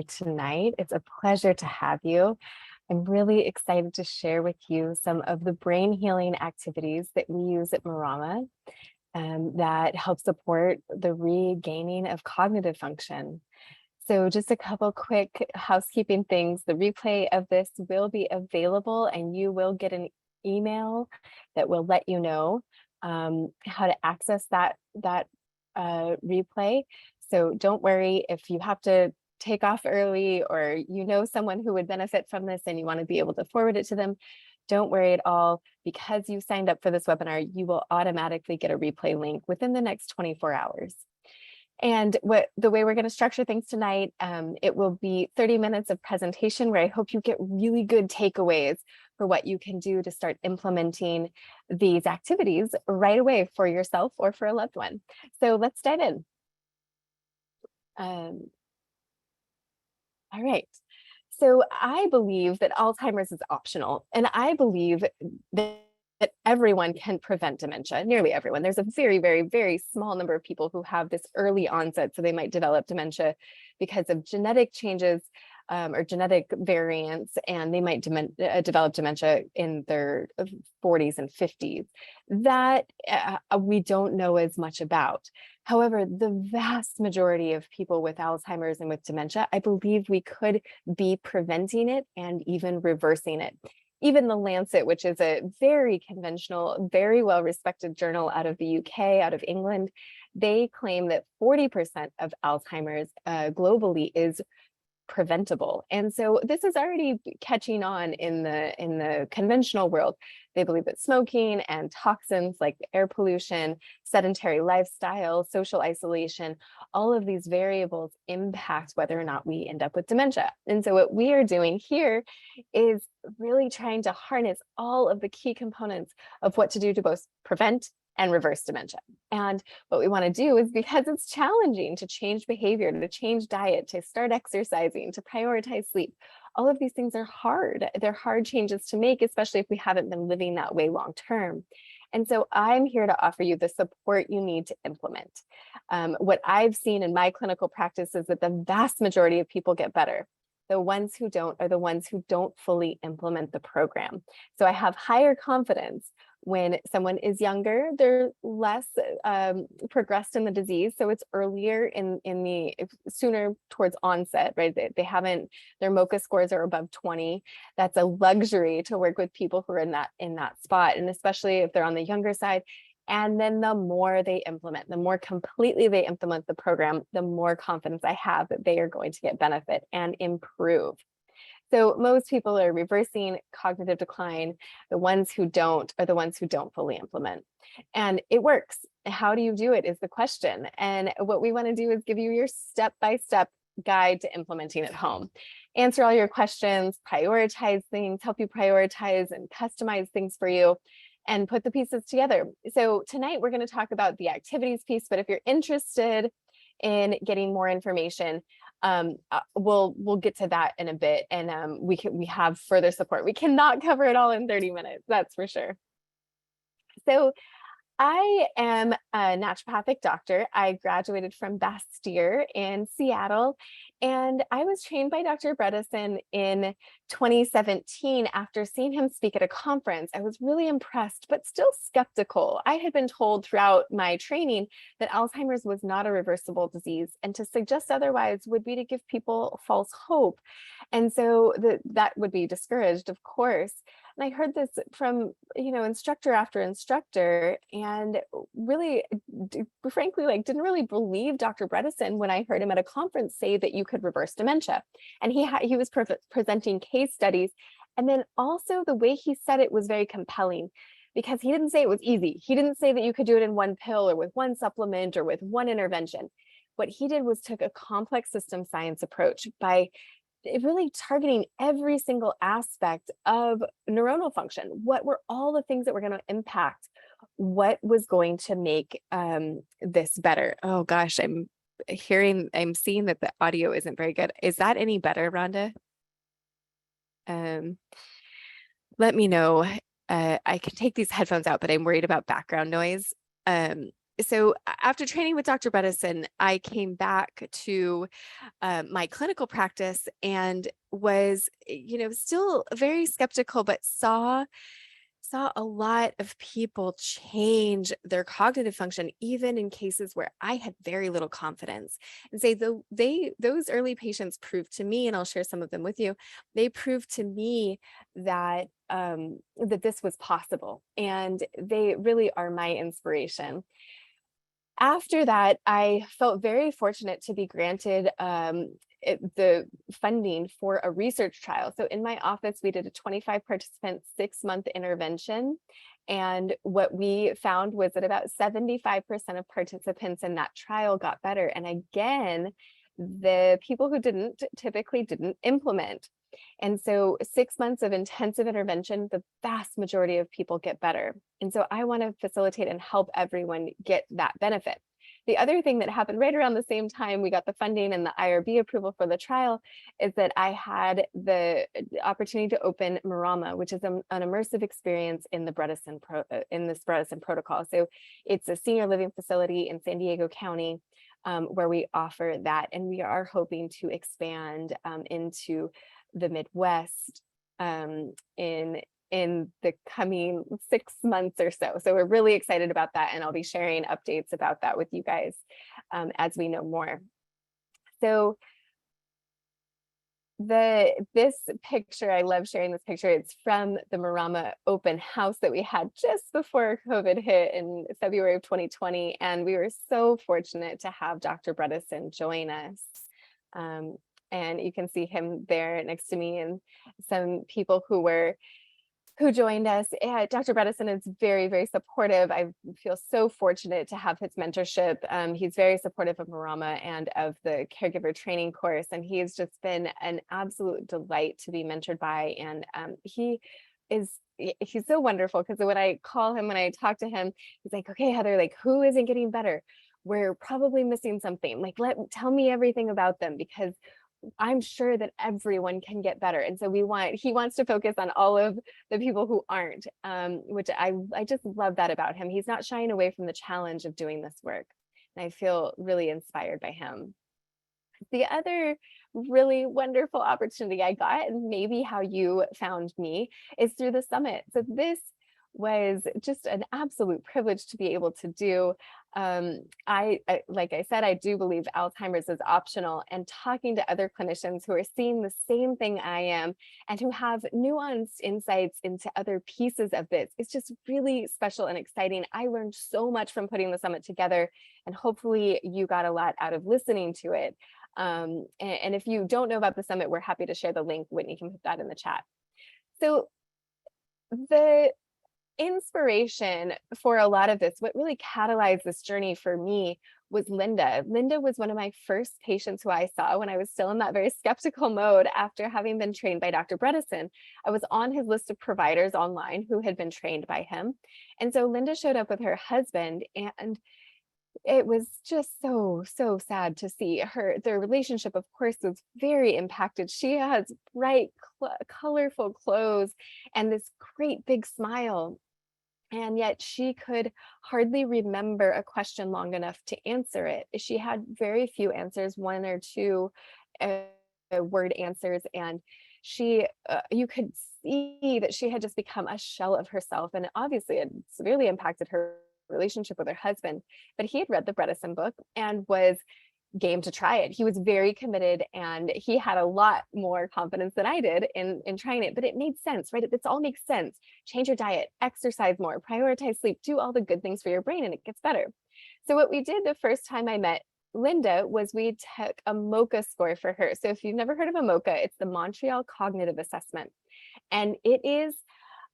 tonight. It's a pleasure to have you. I'm really excited to share with you some of the brain healing activities that we use at Marama that help support the regaining of cognitive function. So just a couple quick housekeeping things. The replay of this will be available and you will get an email that will let you know how to access that replay. So don't worry if you have to take off early or you know someone who would benefit from this and you want to be able to forward it to them. Don't worry at all. Because you signed up for this webinar, you will automatically get a replay link within the next 24 hours. And the way we're going to structure things tonight, it will be 30 minutes of presentation where I hope you get really good takeaways for what you can do to start implementing these activities right away for yourself or for a loved one. So let's dive in. All right. So I believe that Alzheimer's is optional, and I believe that everyone can prevent dementia, nearly everyone. There's a very, very, very small number of people who have this early onset, so they might develop dementia because of genetic changes or genetic variants, and they might develop dementia in their 40s and 50s. That we don't know as much about. However, the vast majority of people with Alzheimer's and with dementia, I believe we could be preventing it and even reversing it. Even the Lancet, which is a very conventional, very well-respected journal out of the UK, out of England, they claim that 40% of Alzheimer's globally is preventable. And so this is already catching on in the conventional world. They believe that smoking and toxins like air pollution, sedentary lifestyle, social isolation, all of these variables impact whether or not we end up with dementia. And so what we are doing here is really trying to harness all of the key components of what to do to both prevent and reverse dementia. And what we want to do is, because it's challenging to change behavior, to change diet, to start exercising, to prioritize sleep, all of these things are hard. They're hard changes to make, especially if we haven't been living that way long term. And so I'm here to offer you the support you need to implement. What I've seen in my clinical practice is that the vast majority of people get better. The ones who don't are the ones who don't fully implement the program. So I have higher confidence when someone is younger, they're less progressed in the disease. So it's earlier sooner towards onset, right? They haven't, their MoCA scores are above 20. That's a luxury to work with people who are in that spot. And especially if they're on the younger side. And then the more they implement, the more completely they implement the program, the more confidence I have that they are going to get benefit and improve. So most people are reversing cognitive decline. The ones who don't are the ones who don't fully implement. And it works. How do you do it is the question. And what we want to do is give you your step-by-step guide to implementing at home. Answer all your questions, prioritize things, help you prioritize and customize things for you, and put the pieces together. So tonight we're going to talk about the activities piece, but if you're interested in getting more information, we'll get to that in a bit, and we have further support. We cannot cover it all in 30 minutes, that's for sure. So I am a naturopathic doctor. I graduated from Bastyr in Seattle, and I was trained by Dr. Bredesen in 2017 after seeing him speak at a conference. I was really impressed, but still skeptical. I had been told throughout my training that Alzheimer's was not a reversible disease, and to suggest otherwise would be to give people false hope. And so that would be discouraged, of course. And I heard this from, instructor after instructor, and really, frankly, didn't really believe Dr. Bredesen when I heard him at a conference say that you could reverse dementia. And he was presenting case studies. And then also the way he said it was very compelling, because he didn't say it was easy. He didn't say that you could do it in one pill or with one supplement or with one intervention. What he did was took a complex system science approach by really targeting every single aspect of neuronal function. What were all the things that were going to impact? What was going to make this better? Oh gosh, I'm seeing that the audio isn't very good. Is that any better, Rhonda? Let me know. I can take these headphones out, but I'm worried about background noise. so after training with Dr. Bredesen, I came back to my clinical practice and was, still very skeptical, but saw a lot of people change their cognitive function, even in cases where I had very little confidence. And say those early patients proved to me, and I'll share some of them with you, they proved to me that that this was possible, and they really are my inspiration. After that, I felt very fortunate to be granted the funding for a research trial. So in my office, we did a 25 participant 6-month intervention. And what we found was that about 75% of participants in that trial got better. And again, the people who didn't typically didn't implement. And so 6 months of intensive intervention, the vast majority of people get better. And so I want to facilitate and help everyone get that benefit. The other thing that happened right around the same time we got the funding and the IRB approval for the trial is that I had the opportunity to open Marama, which is an immersive experience in the Bredesen Protocol. So it's a senior living facility in San Diego County where we offer that, and we are hoping to expand into the Midwest in the coming 6 months or so. So we're really excited about that, and I'll be sharing updates about that with you guys as we know more. So this picture, I love sharing this picture. It's from the Marama open house that we had just before COVID hit in February of 2020. And we were so fortunate to have Dr. Bredesen join us. And you can see him there next to me, and some people who joined us. Dr. Bredesen is very, very supportive. I feel so fortunate to have his mentorship. He's very supportive of Marama and of the caregiver training course. And he's just been an absolute delight to be mentored by. And he's so wonderful, because when I call him, when I talk to him, he's like, okay, Heather, like, who isn't getting better? We're probably missing something. Like, tell me everything about them, because I'm sure that everyone can get better. And so he wants to focus on all of the people who aren't, which I just love that about him. He's not shying away from the challenge of doing this work. And I feel really inspired by him. The other really wonderful opportunity I got, and maybe how you found me, is through the summit. So this was just an absolute privilege to be able to do. I like I said, I do believe Alzheimer's is optional, and talking to other clinicians who are seeing the same thing I am and who have nuanced insights into other pieces of this, it's just really special and exciting. I learned so much from putting the summit together, and hopefully you got a lot out of listening to it. And if you don't know about the summit, we're happy to share the link. Whitney can put that in the chat. So the inspiration for a lot of this, what really catalyzed this journey for me, was Linda. Linda was one of my first patients who I saw when I was still in that very skeptical mode after having been trained by Dr. Bredesen. I was on his list of providers online who had been trained by him. And so Linda showed up with her husband, and it was just so sad to see their relationship, of course, was very impacted. She has bright, colorful clothes and this great big smile. And yet she could hardly remember a question long enough to answer it. She had very few answers, 1 or 2 word answers. And you could see that she had just become a shell of herself. And obviously it severely impacted her relationship with her husband. But he had read the Bredesen book and was game to try it. He was very committed, and he had a lot more confidence than I did in trying it, but it made sense, right? This all makes sense. Change your diet, exercise more, prioritize sleep, do all the good things for your brain, and it gets better. So what we did the first time I met Linda was we took a MoCA score for her. So if you've never heard of a MoCA, it's the Montreal Cognitive Assessment, and it is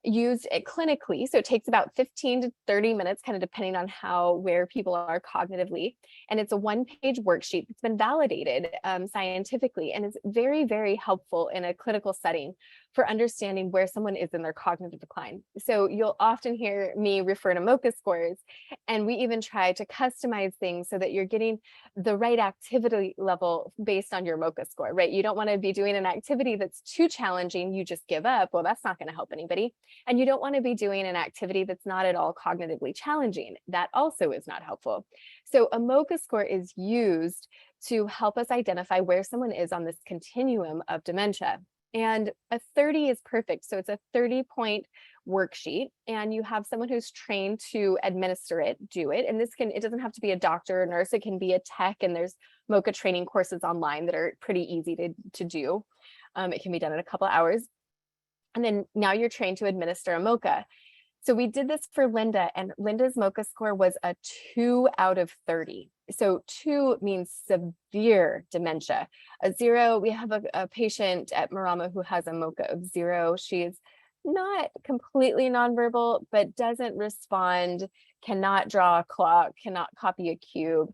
used clinically. So it takes about 15 to 30 minutes, kind of depending on where people are cognitively. And it's a 1-page worksheet that's been validated scientifically, and is very, very helpful in a clinical setting for understanding where someone is in their cognitive decline. So you'll often hear me refer to MoCA scores, and we even try to customize things so that you're getting the right activity level based on your MoCA score, right? You don't want to be doing an activity that's too challenging, you just give up. Well, that's not going to help anybody. And you don't want to be doing an activity that's not at all cognitively challenging. That also is not helpful. So a MoCA score is used to help us identify where someone is on this continuum of dementia. And a 30 is perfect. So it's a 30-point worksheet, and you have someone who's trained to administer it, do it. And it doesn't have to be a doctor or nurse, it can be a tech, and there's MoCA training courses online that are pretty easy to do. It can be done in a couple of hours. And then now you're trained to administer a MoCA. So we did this for Linda, and Linda's MoCA score was a 2 out of 30. So 2 means severe dementia. A 0, we have a patient at Marama who has a MoCA of 0. She's not completely nonverbal, but doesn't respond, cannot draw a clock, cannot copy a cube.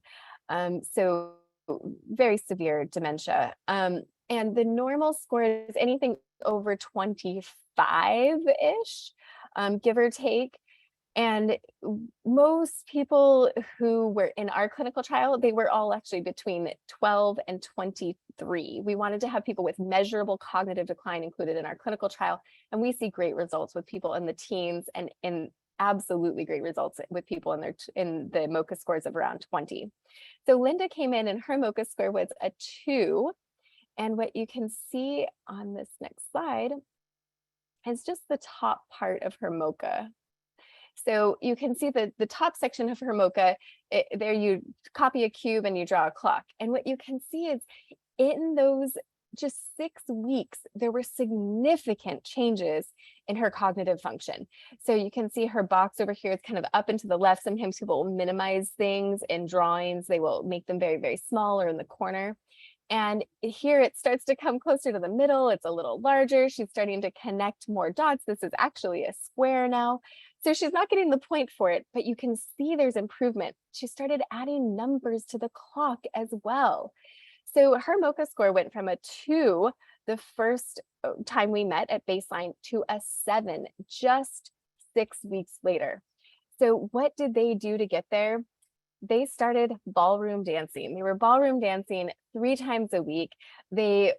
So very severe dementia. And the normal score is anything over 25-ish. Give or take. And most people who were in our clinical trial, they were all actually between 12 and 23. We wanted to have people with measurable cognitive decline included in our clinical trial. And we see great results with people in the teens, and in absolutely great results with people in the MoCA scores of around 20. So Linda came in and her MoCA score was a 2. And what you can see on this next slide is just the top part of her MoCA. So you can see the top section of her MoCA, there you copy a cube and you draw a clock. And what you can see is in those just 6 weeks, there were significant changes in her cognitive function. So you can see her box over here is kind of up and to the left. Sometimes people will minimize things in drawings. They will make them very, very small or in the corner. And here it starts to come closer to the middle. It's a little larger. She's starting to connect more dots. This is actually a square now. So she's not getting the point for it, but you can see there's improvement. She started adding numbers to the clock as well. So her MoCA score went from a 2 the first time we met at baseline to a 7 just 6 weeks later. So what did they do to get there? They started ballroom dancing. They were ballroom dancing 3 times a week. They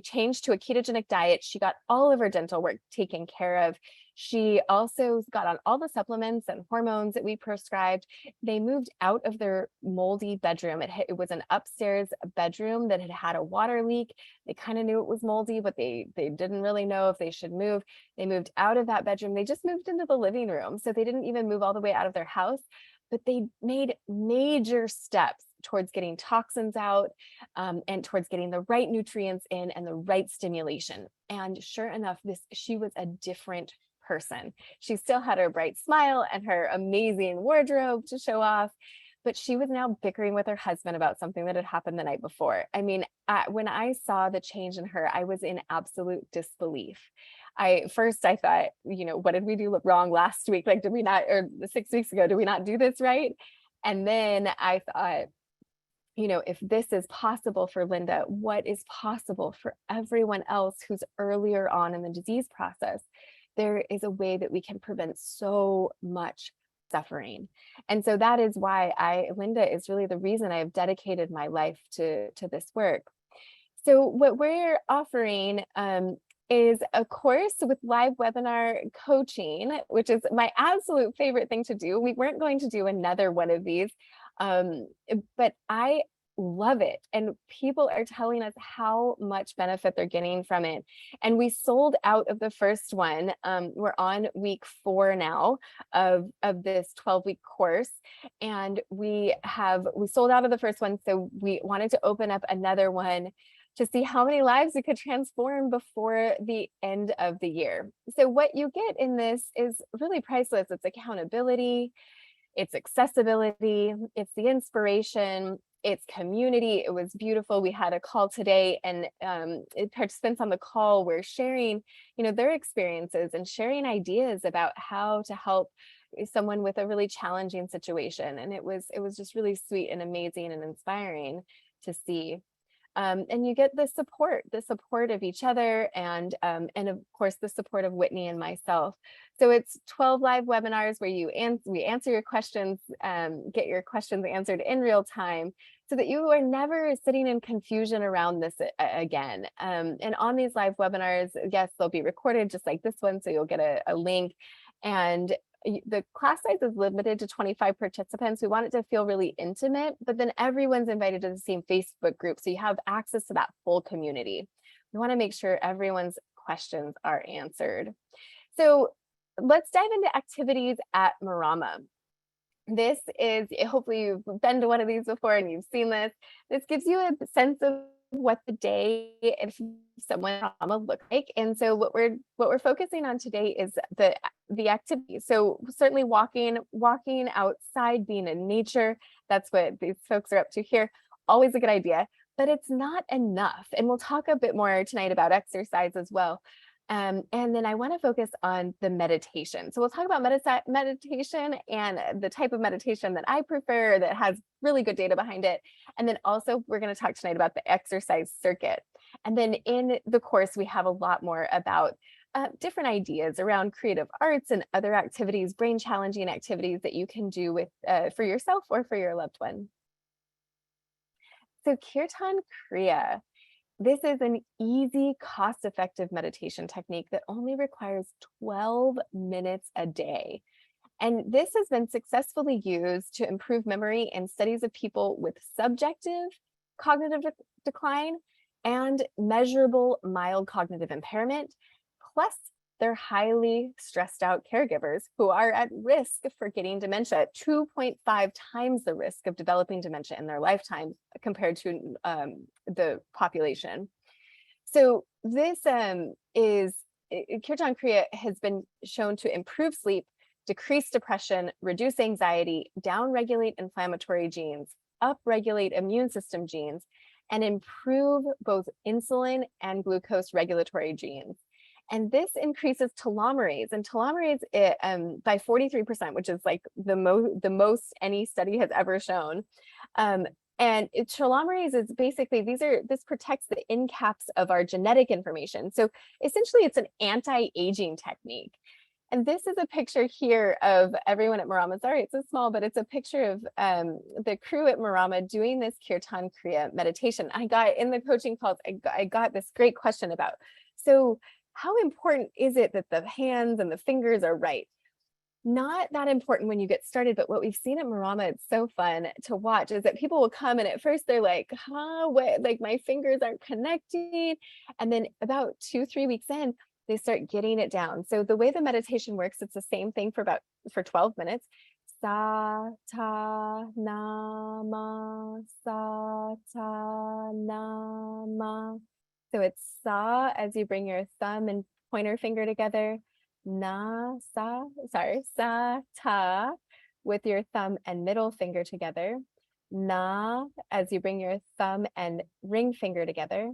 changed to a ketogenic diet. She got all of her dental work taken care of. She also got on all the supplements and hormones that we prescribed. They moved out of their moldy bedroom. It was an upstairs bedroom that had a water leak. They kind of knew it was moldy, but they didn't really know if they should move. They moved out of that bedroom. They just moved into the living room. So they didn't even move all the way out of their house, but they made major steps towards getting toxins out, and towards getting the right nutrients in and the right stimulation. And sure enough, she was a different person. She still had her bright smile and her amazing wardrobe to show off, but she was now bickering with her husband about something that had happened the night before. I mean, when I saw the change in her, I was in absolute disbelief. First I thought, what did we do wrong last week? Like, did we not, or 6 weeks ago, did we not do this right? And then I thought, if this is possible for Linda, what is possible for everyone else who's earlier on in the disease process? There is a way that we can prevent so much suffering. And so that is why Linda is really the reason I've dedicated my life to this work. So what we're offering is a course with live webinar coaching, which is my absolute favorite thing to do. We weren't going to do another one of these, but I love it. And people are telling us how much benefit they're getting from it. And we sold out of the first one. We're on week 4 now of this 12-week course. And we sold out of the first one. So we wanted to open up another one to see how many lives we could transform before the end of the year. So what you get in this is really priceless. It's accountability, it's accessibility, it's the inspiration, it's community. It was beautiful. We had a call today, and participants on the call were sharing, their experiences and sharing ideas about how to help someone with a really challenging situation. And it was just really sweet and amazing and inspiring to see. And you get the support of each other, and of course the support of Whitney and myself. So it's 12 live webinars where we answer your questions, get your questions answered in real time, so that you are never sitting in confusion around this again. And on these live webinars, yes, they'll be recorded just like this one, so you'll get a link. And the class size is limited to 25 participants. We want it to feel really intimate, but then everyone's invited to the same Facebook group, so you have access to that full community. We want to make sure everyone's questions are answered. So let's dive into activities at Marama. This is, hopefully you've been to one of these before and you've seen this. This gives you a sense of what the day if someone look like. And so what we're focusing on today is the activity. So certainly walking outside, being in nature, that's what these folks are up to here. Always a good idea, but it's not enough. And we'll talk a bit more tonight about exercise as well. And then I want to focus on the meditation. So we'll talk about meditation and the type of meditation that I prefer that has really good data behind it. And then also we're going to talk tonight about the exercise circuit. And then in the course, we have a lot more about different ideas around creative arts and other activities, brain challenging activities that you can do with for yourself or for your loved one. So Kirtan Kriya. This is an easy, cost-effective meditation technique that only requires 12 minutes a day. And this has been successfully used to improve memory in studies of people with subjective cognitive decline and measurable mild cognitive impairment, plus they're highly stressed out caregivers who are at risk for getting dementia, 2.5 times the risk of developing dementia in their lifetime compared to the population. So this Kirtan Kriya has been shown to improve sleep, decrease depression, reduce anxiety, downregulate inflammatory genes, upregulate immune system genes, and improve both insulin and glucose regulatory genes. And this increases telomerase, and telomerase by 43%, which is like the most any study has ever shown. And telomerase is basically, this protects the end caps of our genetic information. So essentially it's an anti-aging technique. And this is a picture here of everyone at Marama. Sorry, it's so small, but it's a picture of the crew at Marama doing this Kirtan Kriya meditation. I got in the coaching calls, I got this great question about, so how important is it that the hands and the fingers are right? Not that important when you get started, but what we've seen at Marama, it's so fun to watch, is that people will come and at first they're like, what, like my fingers aren't connecting. And then about 2-3 weeks in, they start getting it down. So the way the meditation works, it's the same thing for 12 minutes. Sa, ta, na, ma, sa, ta, na, ma. So it's sa as you bring your thumb and pointer finger together, sa, ta with your thumb and middle finger together, na as you bring your thumb and ring finger together,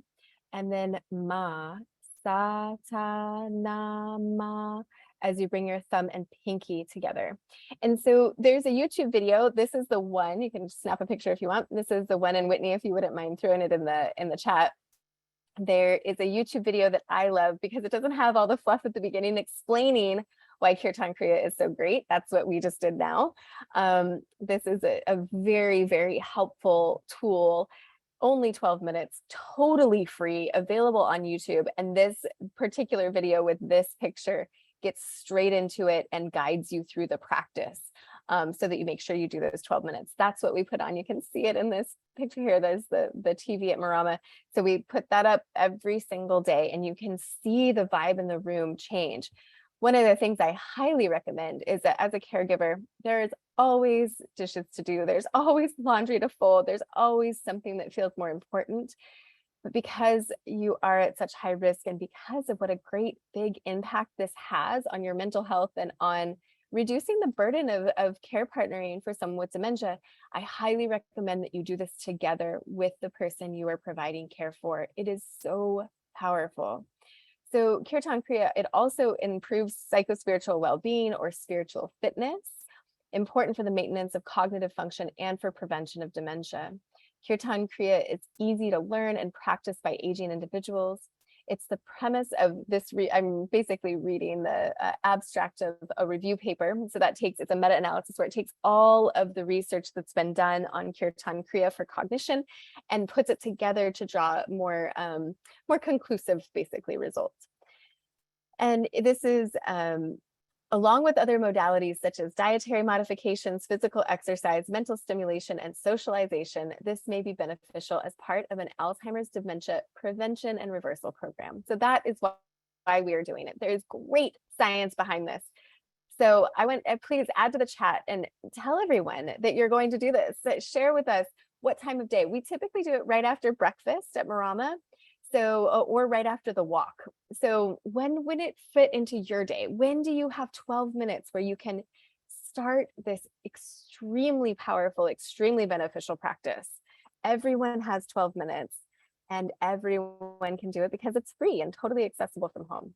and then ma, sa, ta, na, ma, as you bring your thumb and pinky together. And so there's a YouTube video. This is the one, you can snap a picture if you want. This is the one, and Whitney, if you wouldn't mind throwing it in the chat. There is a YouTube video that I love because it doesn't have all the fluff at the beginning explaining why Kirtan Kriya is so great. That's what we just did now. This is a very, very helpful tool. Only 12 minutes, totally free, available on YouTube. And this particular video with this picture gets straight into it and guides you through the practice. So that you make sure you do those 12 minutes. That's what we put on. You can see it in this picture here. There's the TV at Marama. So we put that up every single day, and you can see the vibe in the room change. One of the things I highly recommend is that as a caregiver, there's always dishes to do. There's always laundry to fold. There's always something that feels more important. But because you are at such high risk, and because of what a great big impact this has on your mental health and on reducing the burden of care partnering for someone with dementia, I highly recommend that you do this together with the person you are providing care for. It is so powerful. So Kirtan Kriya, it also improves psychospiritual well-being or spiritual fitness, important for the maintenance of cognitive function and for prevention of dementia. Kirtan Kriya is easy to learn and practice by aging individuals. It's the premise of this, I'm basically reading the abstract of a review paper. So that takes, it's a meta-analysis where it takes all of the research that's been done on Kirtan Kriya for cognition and puts it together to draw more conclusive, basically, results. And this is, along with other modalities such as dietary modifications, physical exercise, mental stimulation, and socialization, this may be beneficial as part of an Alzheimer's dementia prevention and reversal program. So that is why we are doing it. There's great science behind this. So please add to the chat and tell everyone that you're going to do this. Share with us what time of day. We typically do it right after breakfast at Marama. So, or right after the walk. So when would it fit into your day? When do you have 12 minutes where you can start this extremely powerful, extremely beneficial practice? Everyone has 12 minutes and everyone can do it because it's free and totally accessible from home.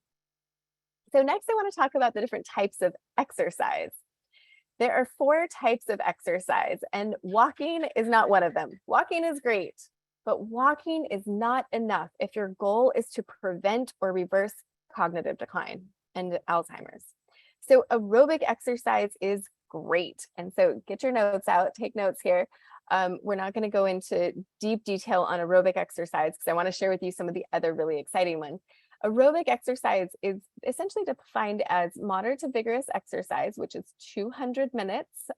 So next I want to talk about the different types of exercise. There are 4 types of exercise and walking is not one of them. Walking is great. But walking is not enough if your goal is to prevent or reverse cognitive decline and Alzheimer's. So aerobic exercise is great. And so get your notes out, take notes here. We're not going to go into deep detail on aerobic exercise because I want to share with you some of the other really exciting ones. Aerobic exercise is essentially defined as moderate to vigorous exercise, which is 200 minutes,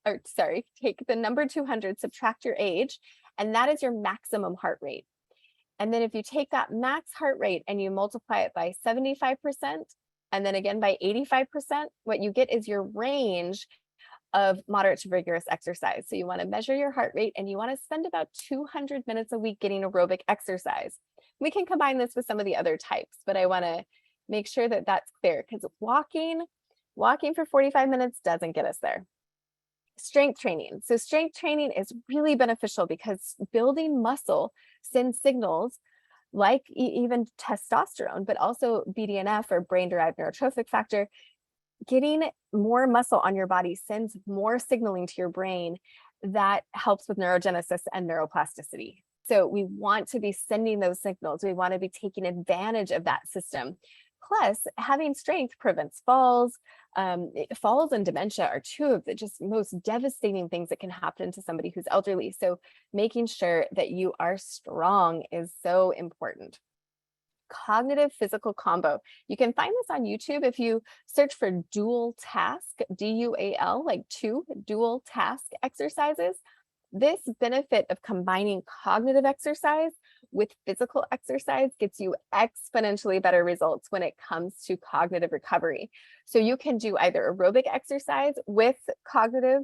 or sorry, take the number 200, subtract your age, and that is your maximum heart rate. And then if you take that max heart rate and you multiply it by 75%, and then again by 85%, what you get is your range of moderate to vigorous exercise. So you want to measure your heart rate and you want to spend about 200 minutes a week getting aerobic exercise. We can combine this with some of the other types, but I want to make sure that that's clear because walking for 45 minutes doesn't get us there. Strength training. So strength training is really beneficial because building muscle sends signals like even testosterone, but also BDNF or brain-derived neurotrophic factor. Getting more muscle on your body sends more signaling to your brain that helps with neurogenesis and neuroplasticity. So we want to be sending those signals. We want to be taking advantage of that system. Plus, having strength prevents falls. Falls and dementia are 2 of the just most devastating things that can happen to somebody who's elderly. So making sure that you are strong is so important. Cognitive physical combo. You can find this on YouTube if you search for dual task, DUAL, like 2 dual task exercises. This benefit of combining cognitive exercise with physical exercise gets you exponentially better results when it comes to cognitive recovery. So you can do either aerobic exercise with cognitive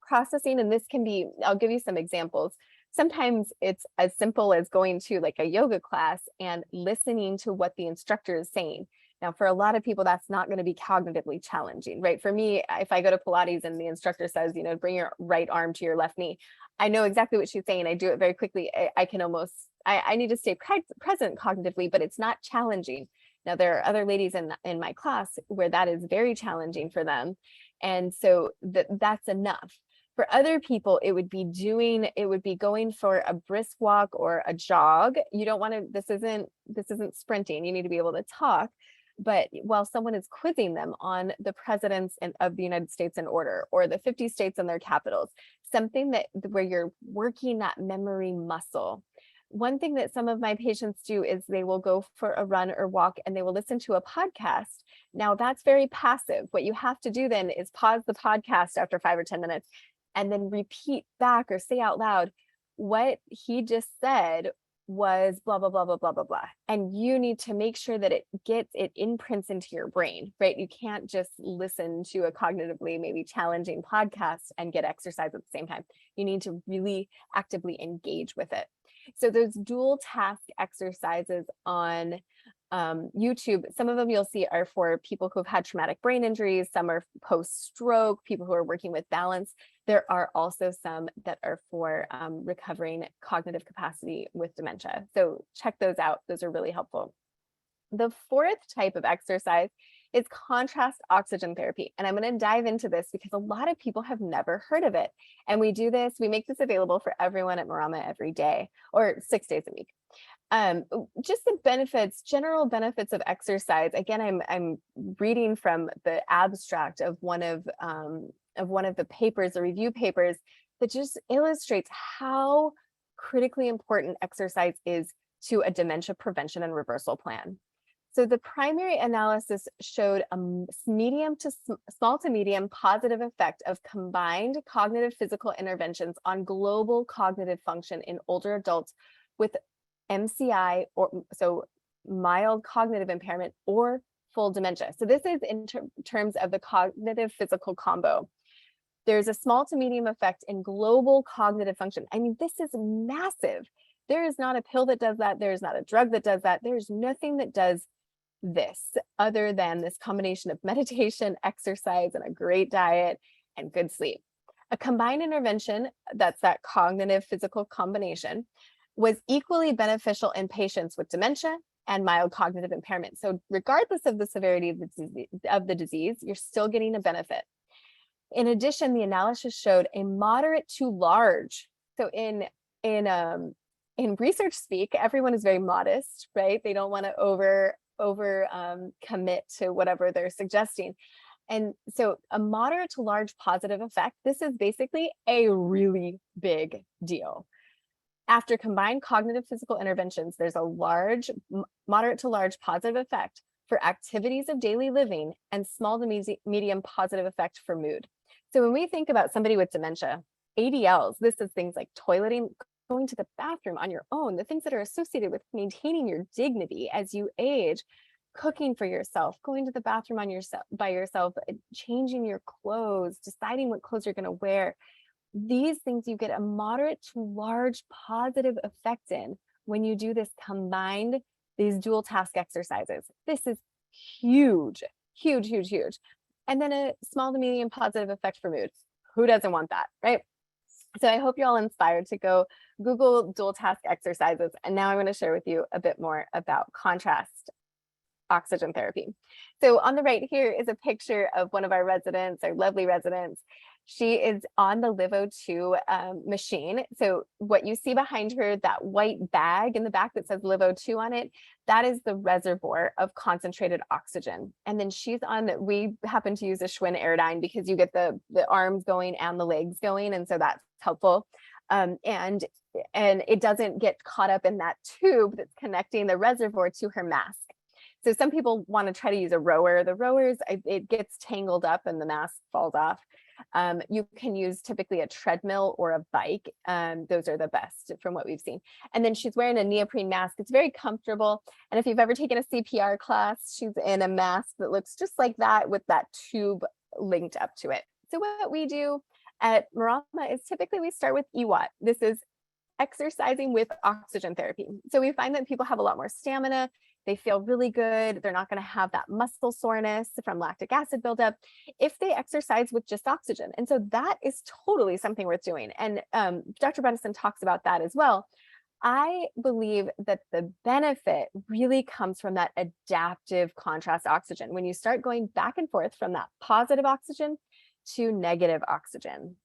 processing, and this can be, I'll give you some examples. Sometimes it's as simple as going to like a yoga class and listening to what the instructor is saying. Now, for a lot of people, that's not going to be cognitively challenging, right? For me, if I go to Pilates and the instructor says, you know, bring your right arm to your left knee, I know exactly what she's saying. I do it very quickly. I can almost, I need to stay present cognitively, but it's not challenging. Now, there are other ladies in my class where that is very challenging for them. And so that's enough. For other people, it would be going for a brisk walk or a jog. You don't want to, this isn't sprinting. You need to be able to talk. But while someone is quizzing them on the presidents of the United States in order, or the 50 states and their capitals, something where you're working that memory muscle. One thing that some of my patients do is they will go for a run or walk and they will listen to a podcast. Now that's very passive. What you have to do then is pause the podcast after 5 or 10 minutes and then repeat back or say out loud what he just said was blah, blah, blah, blah, blah, blah, blah. And you need to make sure that it imprints into your brain, right? You can't just listen to a cognitively maybe challenging podcast and get exercise at the same time. You need to really actively engage with it. So those dual task exercises on YouTube, some of them you'll see are for people who've had traumatic brain injuries, some are post-stroke, people who are working with balance. There are also some that are for recovering cognitive capacity with dementia. So check those out. Those are really helpful. The 4th type of exercise is contrast oxygen therapy. And I'm going to dive into this because a lot of people have never heard of it. And we make this available for everyone at Marama every day, or 6 days a week. Just the benefits, general benefits of exercise. Again, I'm reading from the abstract of one of the papers, the review papers, that just illustrates how critically important exercise is to a dementia prevention and reversal plan. So the primary analysis showed a small to medium positive effect of combined cognitive physical interventions on global cognitive function in older adults with MCI, or so mild cognitive impairment or full dementia. So this is in terms of the cognitive physical combo. There's a small to medium effect in global cognitive function. I mean, this is massive. There is not a pill that does that. There's not a drug that does that. There's nothing that does this other than this combination of meditation, exercise, and a great diet and good sleep. A combined intervention, that's that cognitive physical combination, was equally beneficial in patients with dementia and mild cognitive impairment. So regardless of the severity of the disease, you're still getting a benefit. In addition, the analysis showed a moderate to large. So in research speak, everyone is very modest, right? They don't want to over commit to whatever they're suggesting. And so a moderate to large positive effect, this is basically a really big deal. After combined cognitive physical interventions, there's a moderate to large positive effect for activities of daily living and small to medium positive effect for mood. So when we think about somebody with dementia, ADLs, this is things like toileting, going to the bathroom on your own, the things that are associated with maintaining your dignity as you age, cooking for yourself, going to the bathroom by yourself, changing your clothes, deciding what clothes you're going to wear. These things you get a moderate to large positive effect in when you do this combined, these dual task exercises. This is huge, huge, huge, huge. And then a small to medium positive effect for mood. Who doesn't want that, right? So I hope you're all inspired to go Google dual task exercises. And now I'm going to share with you a bit more about contrast oxygen therapy. So on the right here is a picture of one of our residents, our lovely residents. She is on the LiveO2 machine. So what you see behind her, that white bag in the back that says LiveO2 on it, that is the reservoir of concentrated oxygen. And then she's on, we happen to use a Schwinn Airdyne because you get the arms going and the legs going. And so that's helpful. And it doesn't get caught up in that tube that's connecting the reservoir to her mask. So some people want to try to use a rower. The rowers, it gets tangled up and the mask falls off. You can use typically a treadmill or a bike. Those are the best from what we've seen. And then she's wearing a neoprene mask. It's very comfortable. And if you've ever taken a CPR class, she's in a mask that looks just like that with that tube linked up to it. So what we do at Marama is typically we start with EWAT. This is exercising with oxygen therapy. So we find that people have a lot more stamina. They feel really good. They're not going to have that muscle soreness from lactic acid buildup if they exercise with just oxygen. And so that is totally something worth doing. And Dr. Bredesen talks about that as well. I believe that the benefit really comes from that adaptive contrast oxygen. When you start going back and forth from that positive oxygen to negative oxygen.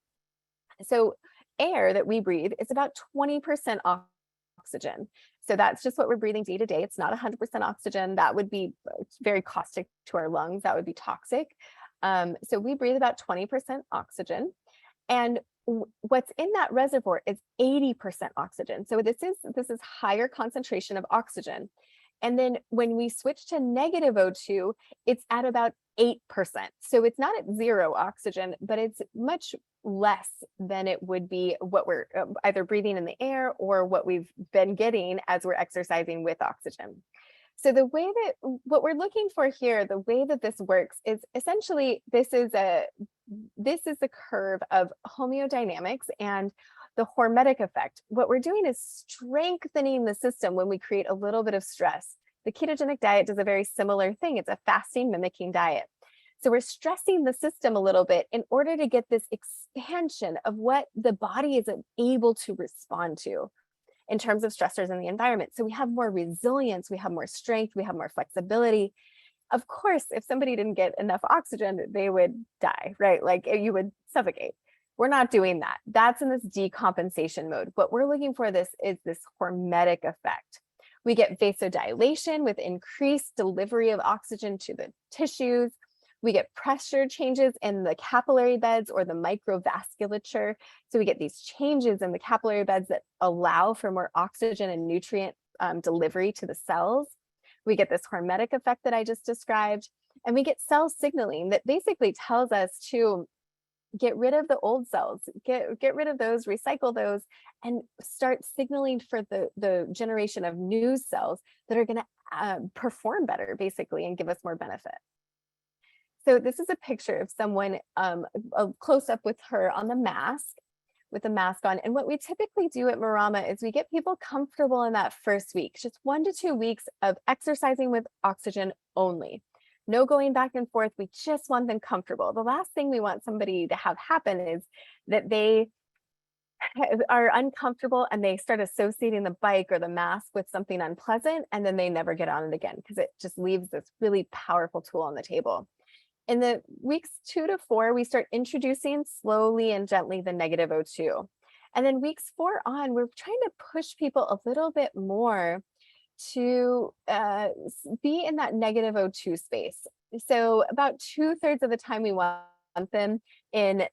So air that we breathe is about 20% oxygen. So that's just what we're breathing day to day. It's not 100% oxygen. That would be very caustic to our lungs. That would be toxic. So we breathe about 20% oxygen. And what's in that reservoir is 80% oxygen. So this is higher concentration of oxygen. And then when we switch to negative O2, it's at about 8%. So it's not at zero oxygen, but it's much less than it would be what we're either breathing in the air or what we've been getting as we're exercising with oxygen. So the way that what we're looking for here, the way that this works is essentially this is the curve of homeodynamics and the hormetic effect. What we're doing is strengthening the system when we create a little bit of stress. The ketogenic diet does a very similar thing. It's a fasting mimicking diet. So we're stressing the system a little bit in order to get this expansion of what the body is able to respond to in terms of stressors in the environment. So we have more resilience, we have more strength, we have more flexibility. Of course, if somebody didn't get enough oxygen, they would die, right? Like you would suffocate. We're not doing that. That's in this decompensation mode. What we're looking for this is this hormetic effect. We get vasodilation with increased delivery of oxygen to the tissues. We get pressure changes in the capillary beds or the microvasculature. So we get these changes in the capillary beds that allow for more oxygen and nutrient delivery to the cells. We get this hormetic effect that I just described, and we get cell signaling that basically tells us to get rid of the old cells, get rid of those, recycle those, and start signaling for the generation of new cells that are going to perform better, basically, and give us more benefit. So this is a picture of someone, a close up with her on the mask, with the mask on. And what we typically do at Marama is we get people comfortable in that first week, just 1 to 2 weeks of exercising with oxygen only. No going back and forth. We just want them comfortable. The last thing we want somebody to have happen is that they are uncomfortable and they start associating the bike or the mask with something unpleasant, and then they never get on it again, because it just leaves this really powerful tool on the table. In the weeks 2 to 4, we start introducing slowly and gently the negative O2. And then weeks 4 on, we're trying to push people a little bit more to be in that negative O2 space. So about 2/3 of the time we want them in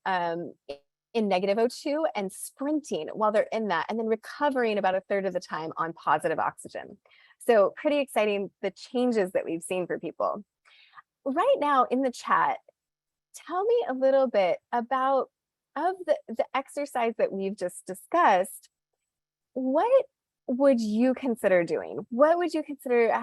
negative O2 and sprinting while they're in that, and then recovering about 1/3 of the time on positive oxygen. So pretty exciting, the changes that we've seen for people. Right now in the chat, tell me a little bit about the exercise that we've just discussed. What would you consider doing? What would you consider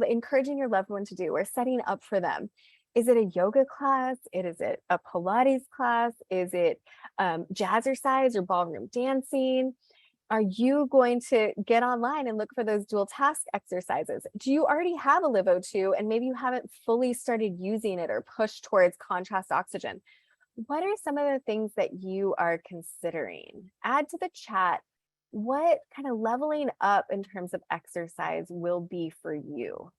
encouraging your loved one to do or setting up for them? Is it a yoga class? Is it a Pilates class? Is it jazzercise or ballroom dancing? Are you going to get online and look for those dual task exercises? Do you already have a LiveO2 and maybe you haven't fully started using it or pushed towards contrast oxygen? What are some of the things that you are considering? Add to the chat what kind of leveling up in terms of exercise will be for you.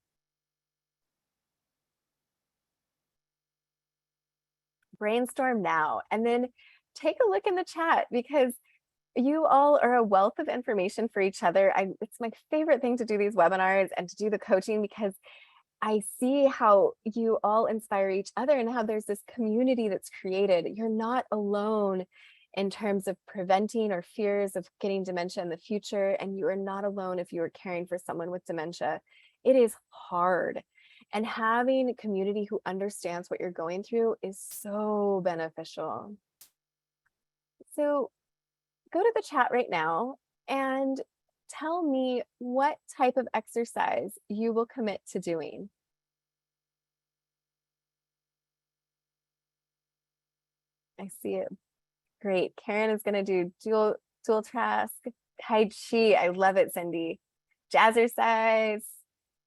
Brainstorm now, and then take a look in the chat, because you all are a wealth of information for each other. It's my favorite thing to do these webinars and to do the coaching, because I see how you all inspire each other and how there's this community that's created. You're not alone in terms of preventing or fears of getting dementia in the future, and you are not alone if you are caring for someone with dementia. It is hard, and having a community who understands what you're going through is so beneficial. So go to the chat right now and tell me what type of exercise you will commit to doing. I see it. Great. Karen is going to do dual task, Tai Chi. I love it, Cindy. Jazzercise,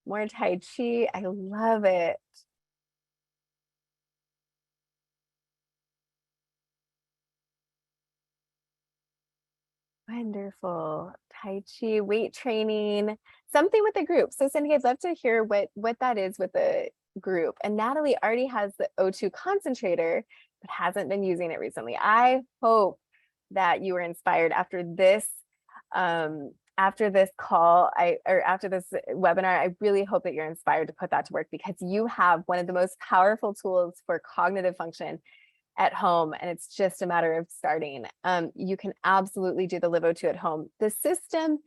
more Tai Chi. I love it. Wonderful. Tai Chi, weight training, something with a group. So Cindy, I'd love to hear what that is with the group. And Natalie already has the O2 concentrator, but hasn't been using it recently. I hope that you were inspired after this call, after this webinar. I really hope that you're inspired to put that to work, because you have one of the most powerful tools for cognitive function at home, and it's just a matter of starting. You can absolutely do the LiveO2 at home. The system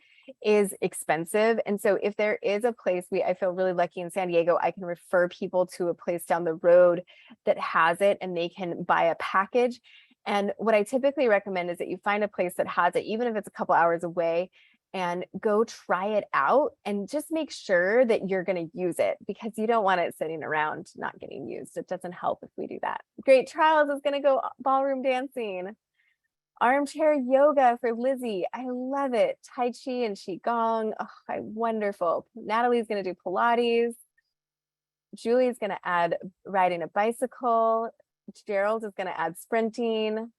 is expensive, and so if there is a place, I feel really lucky in San Diego, I can refer people to a place down the road that has it, and they can buy a package. And what I typically recommend is that you find a place that has it, even if it's a couple hours away, and go try it out and just make sure that you're going to use it, because you don't want it sitting around not getting used. It doesn't help if we do that. Great. Trials is going to go ballroom dancing. Armchair yoga for Lizzie. I love it. Tai Chi and Qigong. Oh, wonderful. Natalie's going to do Pilates. Julie's going to add riding a bicycle. Gerald is going to add sprinting.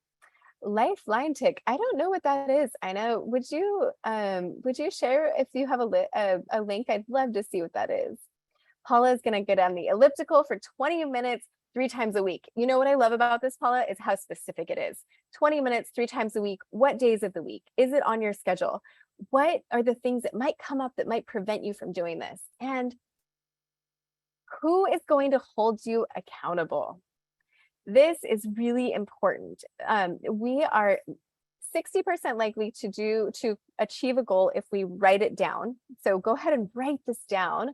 Lifeline tick. I don't know what that is. I know. Would you share if you have a link? I'd love to see what that is. Paula is going to get on the elliptical for 20 minutes, 3 times a week. You know what I love about this, Paula, is how specific it is. 20 minutes, 3 times a week. What days of the week? Is it on your schedule? What are the things that might come up that might prevent you from doing this? And who is going to hold you accountable? This is really important. We are 60% likely to achieve a goal if we write it down. So go ahead and write this down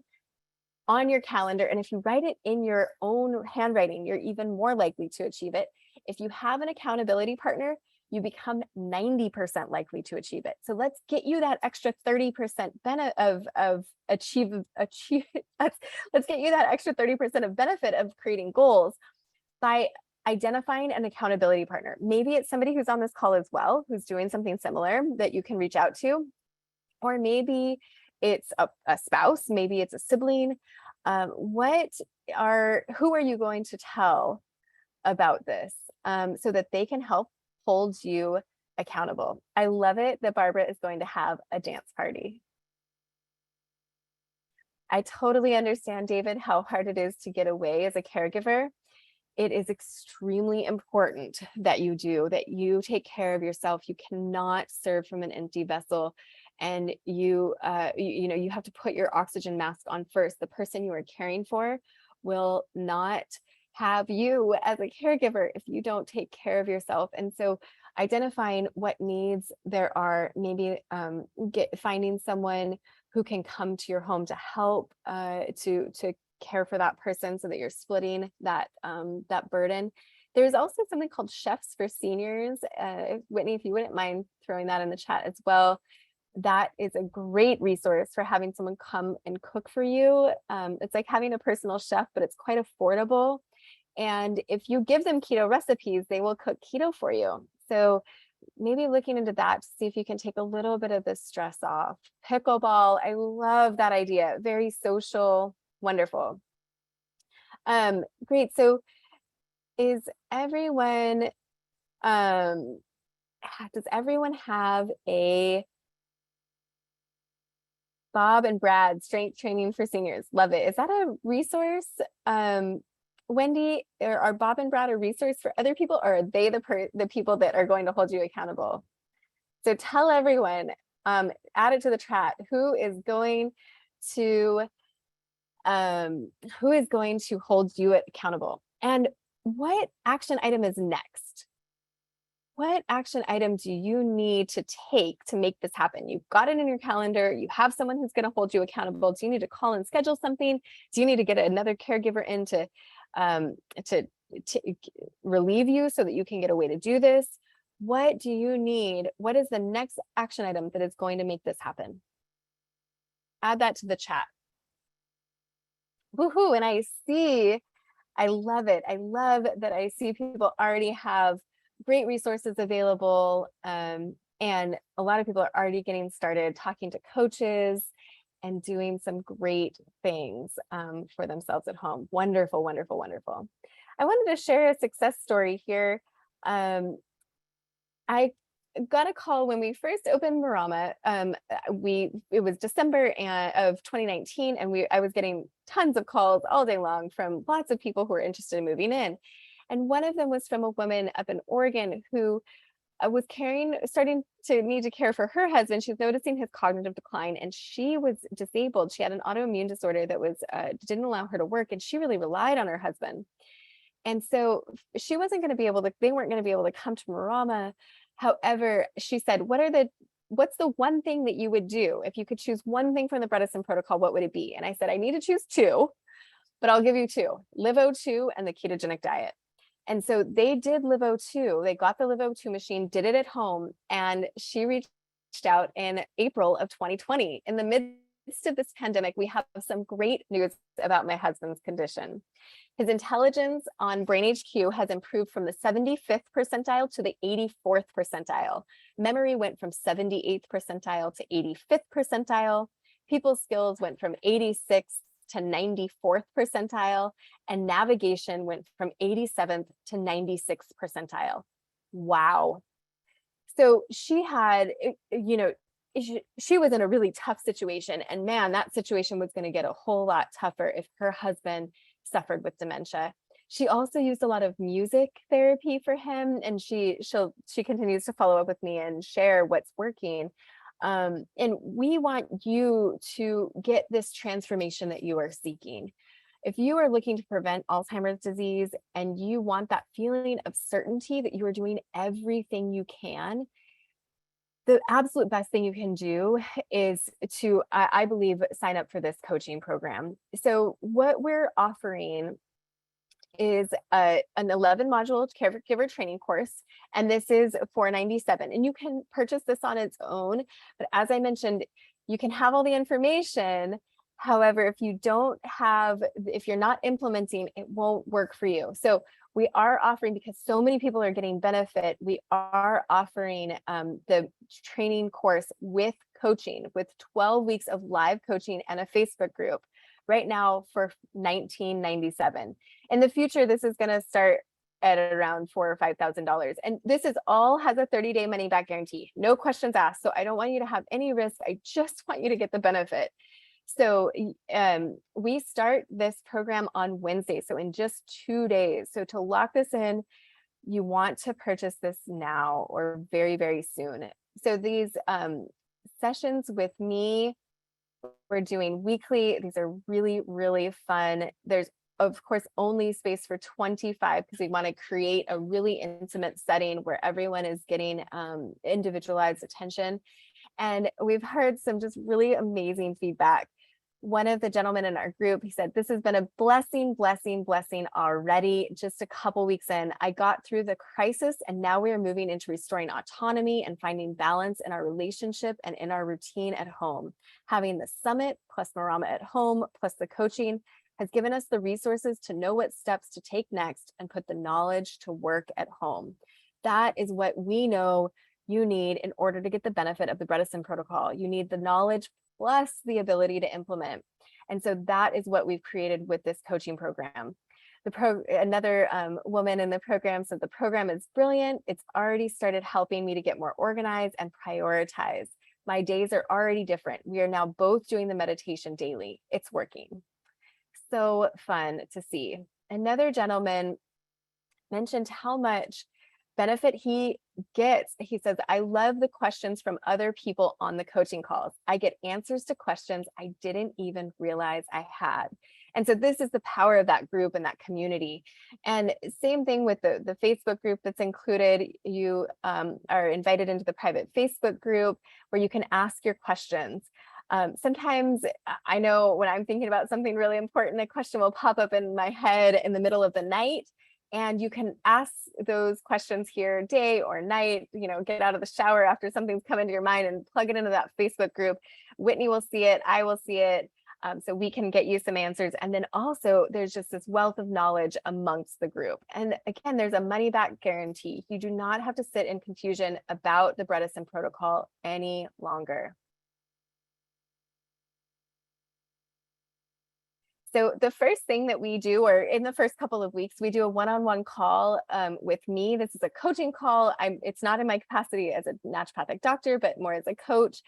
on your calendar. And if you write it in your own handwriting, you're even more likely to achieve it. If you have an accountability partner, you become 90% likely to achieve it. So let's get you that extra 30% benefit of achieve. Let's get you that extra 30% of benefit of creating goals by identifying an accountability partner. Maybe it's somebody who's on this call as well, who's doing something similar that you can reach out to, or maybe it's a spouse, maybe it's a sibling. Who are you going to tell about this so that they can help hold you accountable? I love it that Barbara is going to have a dance party. I totally understand, David, how hard it is to get away as a caregiver. It is extremely important that you take care of yourself. You cannot serve from an empty vessel. And you have to put your oxygen mask on first. The person you are caring for will not have you as a caregiver if you don't take care of yourself. And so identifying what needs there are, maybe finding someone who can come to your home to help to care for that person so that you're splitting that burden. There's also something called Chefs for Seniors. Whitney, if you wouldn't mind throwing that in the chat as well. That is a great resource for having someone come and cook for you. It's like having a personal chef, but it's quite affordable. And if you give them keto recipes, they will cook keto for you. So maybe looking into that to see if you can take a little bit of the stress off. Pickleball, I love that idea. Very social, wonderful. Great. So does everyone have a Bob and Brad strength training for seniors? Love it. Is that a resource? Wendy, are Bob and Brad a resource for other people, or are they the people that are going to hold you accountable? So tell everyone, add it to the chat, who is going to hold you accountable, and what action item is next? What action item do you need to take to make this happen? You've got it in your calendar. You have someone who's going to hold you accountable. Do you need to call and schedule something? Do you need to get another caregiver in to relieve you so that you can get a way to do this? What do you need? What is the next action item that is going to make this happen? Add that to the chat. Woohoo! And I love it. I love that I see people already have great resources available. And a lot of people are already getting started talking to coaches and doing some great things for themselves at home. Wonderful, wonderful, wonderful. I wanted to share a success story here. I got a call when we first opened Marama. It was December of 2019, and I was getting tons of calls all day long from lots of people who were interested in moving in. And one of them was from a woman up in Oregon who was starting to need to care for her husband. She's noticing his cognitive decline, and she was disabled. She had an autoimmune disorder that didn't allow her to work, and she really relied on her husband. And so they weren't going to be able to come to Marama. However, she said, what's the one thing that you would do? If you could choose one thing from the Bredesen Protocol, what would it be? And I said, I need to choose two, but I'll give you two: LiveO2 and the ketogenic diet. And so they did LiveO2. They got the LiveO2 machine, did it at home, and she reached out in April of 2020. In the midst of this pandemic, we have some great news about my husband's condition. His intelligence on BrainHQ has improved from the 75th percentile to the 84th percentile. Memory went from 78th percentile to 85th percentile. People skills went from 86th to 94th percentile, and navigation went from 87th to 96th percentile. Wow. So she had, she was in a really tough situation, and man, that situation was going to get a whole lot tougher if her husband suffered with dementia. She also used a lot of music therapy for him, and she continues to follow up with me and share what's working. And we want you to get this transformation that you are seeking. If you are looking to prevent Alzheimer's disease and you want that feeling of certainty that you are doing everything you can, the absolute best thing you can do is to, I believe, sign up for this coaching program. So what we're offering is an 11 module caregiver training course, and this is $497, and you can purchase this on its own. But as I mentioned, you can have all the information. However, if you're not implementing, it won't work for you. So we are offering, because so many people are getting benefit, we are offering the training course with coaching, with 12 weeks of live coaching and a Facebook group right now for $1997. In the future, this is going to start at around $4,000 or $5,000. And this is all has a 30-day money back guarantee, no questions asked. So I don't want you to have any risk. I just want you to get the benefit. So we start this program on Wednesday, so in just 2 days. So to lock this in, you want to purchase this now or very, very soon. So these sessions with me, we're doing weekly. These are really, really fun. There's, of course, only space for 25 because we want to create a really intimate setting where everyone is getting individualized attention. And we've heard some just really amazing feedback. One of the gentlemen in our group, he said, this has been a blessing already. Just a couple weeks in, I got through the crisis, and now we are moving into restoring autonomy and finding balance in our relationship and in our routine at home. Having the summit plus Marama at home plus the coaching has given us the resources to know what steps to take next and put the knowledge to work at home. That is what we know you need in order to get the benefit of the Bredesen Protocol. You need the knowledge plus the ability to implement. And so that is what we've created with this coaching program. Another woman in the program said the program is brilliant. It's already started helping me to get more organized and prioritize. My days are already different. We are now both doing the meditation daily. It's working. So fun to see. Another gentleman mentioned how much benefit he gets. He says, I love the questions from other people on the coaching calls. I get answers to questions I didn't even realize I had. And so this is the power of that group and that community. And same thing with the Facebook group that's included. You are invited into the private Facebook group where you can ask your questions. Sometimes I know when I'm thinking about something really important, a question will pop up in my head in the middle of the night. And you can ask those questions here day or night, get out of the shower after something's come into your mind and plug it into that Facebook group. Whitney will see it. I will see it. So we can get you some answers. And then also there's just this wealth of knowledge amongst the group. And again, there's a money back guarantee. You do not have to sit in confusion about the Bredesen Protocol any longer. So the first thing that we do, or in the first couple of weeks, we do a one-on-one call with me. This is a coaching call. It's not in my capacity as a naturopathic doctor, but more as a coach.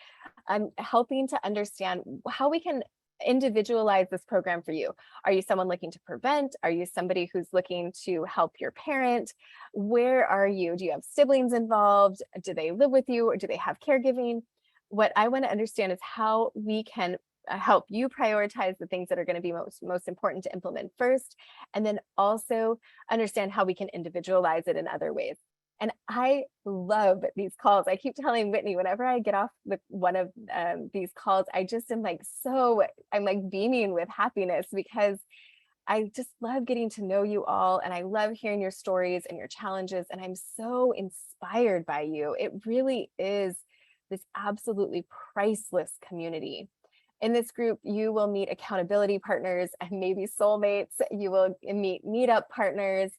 I'm helping to understand how we can individualize this program for you. Are you someone looking to prevent? Are you somebody who's looking to help your parent? Where are you? Do you have siblings involved? Do they live with you, or do they have caregiving? What I want to understand is how we can help you prioritize the things that are going to be most important to implement first, and then also understand how we can individualize it in other ways. And I love these calls. I keep telling Whitney, whenever I get off with one of these calls, I just am I'm beaming with happiness, because I just love getting to know you all, and I love hearing your stories and your challenges, and I'm so inspired by you. It really is this absolutely priceless community. In this group, you will meet accountability partners and maybe soulmates. You will meet meetup partners,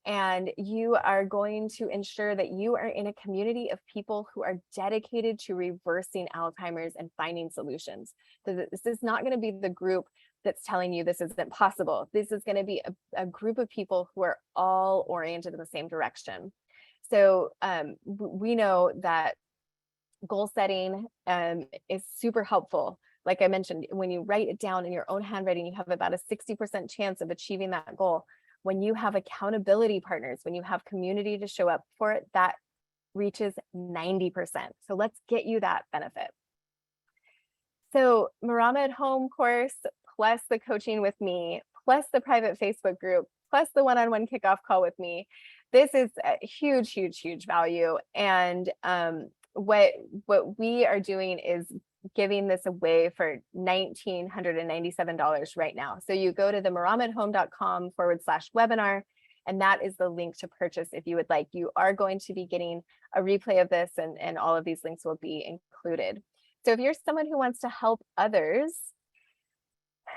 and you are going to ensure that you are in a community of people who are dedicated to reversing Alzheimer's and finding solutions. So this is not going to be the group that's telling you this isn't possible. This is going to be a group of people who are all oriented in the same direction. So we know that Goal setting is super helpful. Like I mentioned, when you write it down in your own handwriting, you have about a 60% chance of achieving that goal. When you have accountability partners, when you have community to show up for it, that reaches 90%. So let's get you that benefit. So Marama at Home course, plus the coaching with me, plus the private Facebook group, plus the one-on-one kickoff call with me. This is a huge, huge, huge value. And what we are doing is giving this away for $1,997 right now. So you go to the maramathome.com/webinar, and that is the link to purchase if you would like. You are going to be getting a replay of this, and all of these links will be included. So if you're someone who wants to help others,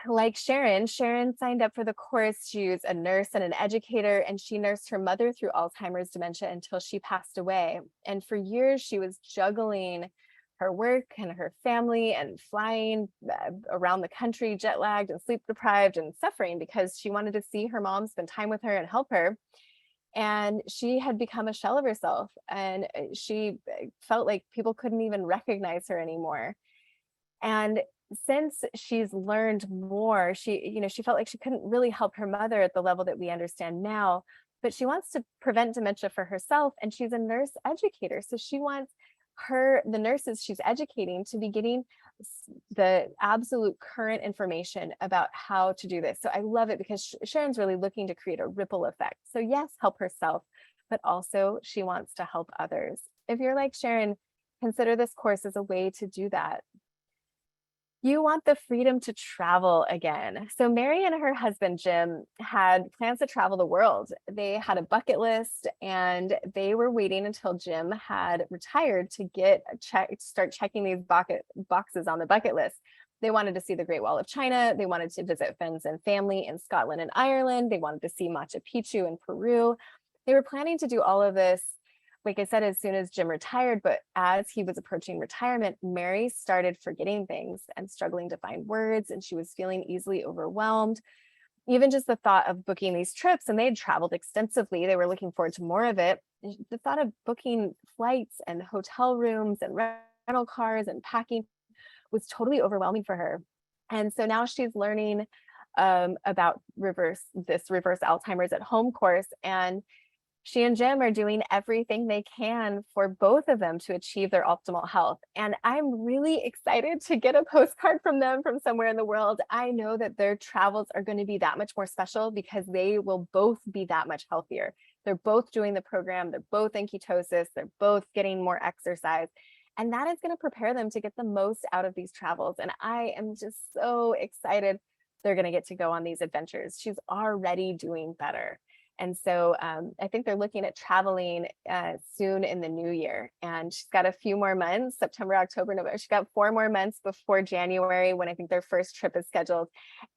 like Sharon signed up for the course. She's a nurse and an educator, and she nursed her mother through Alzheimer's dementia until she passed away. And for years, she was juggling her work and her family and flying around the country, jet lagged and sleep deprived and suffering because she wanted to see her mom, spend time with her and help her. And she had become a shell of herself, and she felt like people couldn't even recognize her anymore. And since she's learned more, she felt like she couldn't really help her mother at the level that we understand now, but she wants to prevent dementia for herself. And she's a nurse educator. So she wants the nurses she's educating to be getting the absolute current information about how to do this. So I love it because Sharon's really looking to create a ripple effect. So yes, help herself, but also she wants to help others. If you're like Sharon, consider this course as a way to do that. You want the freedom to travel again. So Mary and her husband, Jim, had plans to travel the world. They had a bucket list, and they were waiting until Jim had retired to start checking these boxes on the bucket list. They wanted to see the Great Wall of China. They wanted to visit friends and family in Scotland and Ireland. They wanted to see Machu Picchu in Peru. They were planning to do all of this, like I said, as soon as Jim retired, but as he was approaching retirement, Mary started forgetting things and struggling to find words, and she was feeling easily overwhelmed. Even just the thought of booking these trips, and they had traveled extensively, they were looking forward to more of it. The thought of booking flights and hotel rooms and rental cars and packing was totally overwhelming for her. And so now she's learning about reverse Alzheimer's at Home course, and she and Jim are doing everything they can for both of them to achieve their optimal health. And I'm really excited to get a postcard from them from somewhere in the world. I know that their travels are going to be that much more special because they will both be that much healthier. They're both doing the program. They're both in ketosis. They're both getting more exercise. And that is going to prepare them to get the most out of these travels. And I am just so excited they're going to get to go on these adventures. She's already doing better. And so I think they're looking at traveling soon in the new year. And she's got a few more months, September, October, November. She's got 4 more months before January, when I think their first trip is scheduled.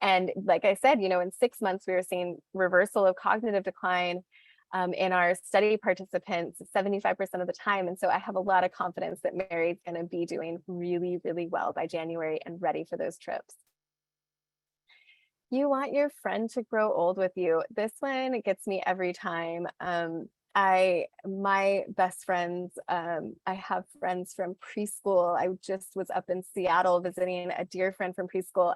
And like I said, in 6 months, we were seeing reversal of cognitive decline in our study participants 75% of the time. And so I have a lot of confidence that Mary's going to be doing really, really well by January and ready for those trips. You want your friend to grow old with you. This one gets me every time. My best friends, I have friends from preschool. I just was up in Seattle visiting a dear friend from preschool.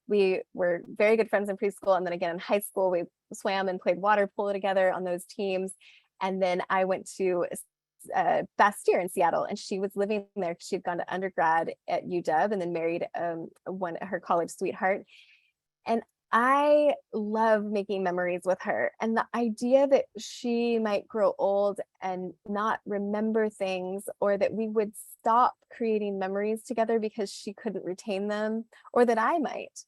We were very good friends in preschool. And then again, in high school, we swam and played water polo together on those teams. And then I went to Bastyr in Seattle, and she was living there. She'd gone to undergrad at UW and then married her college sweetheart. And I love making memories with her. And the idea that she might grow old and not remember things, or that we would stop creating memories together because she couldn't retain them, or that I might.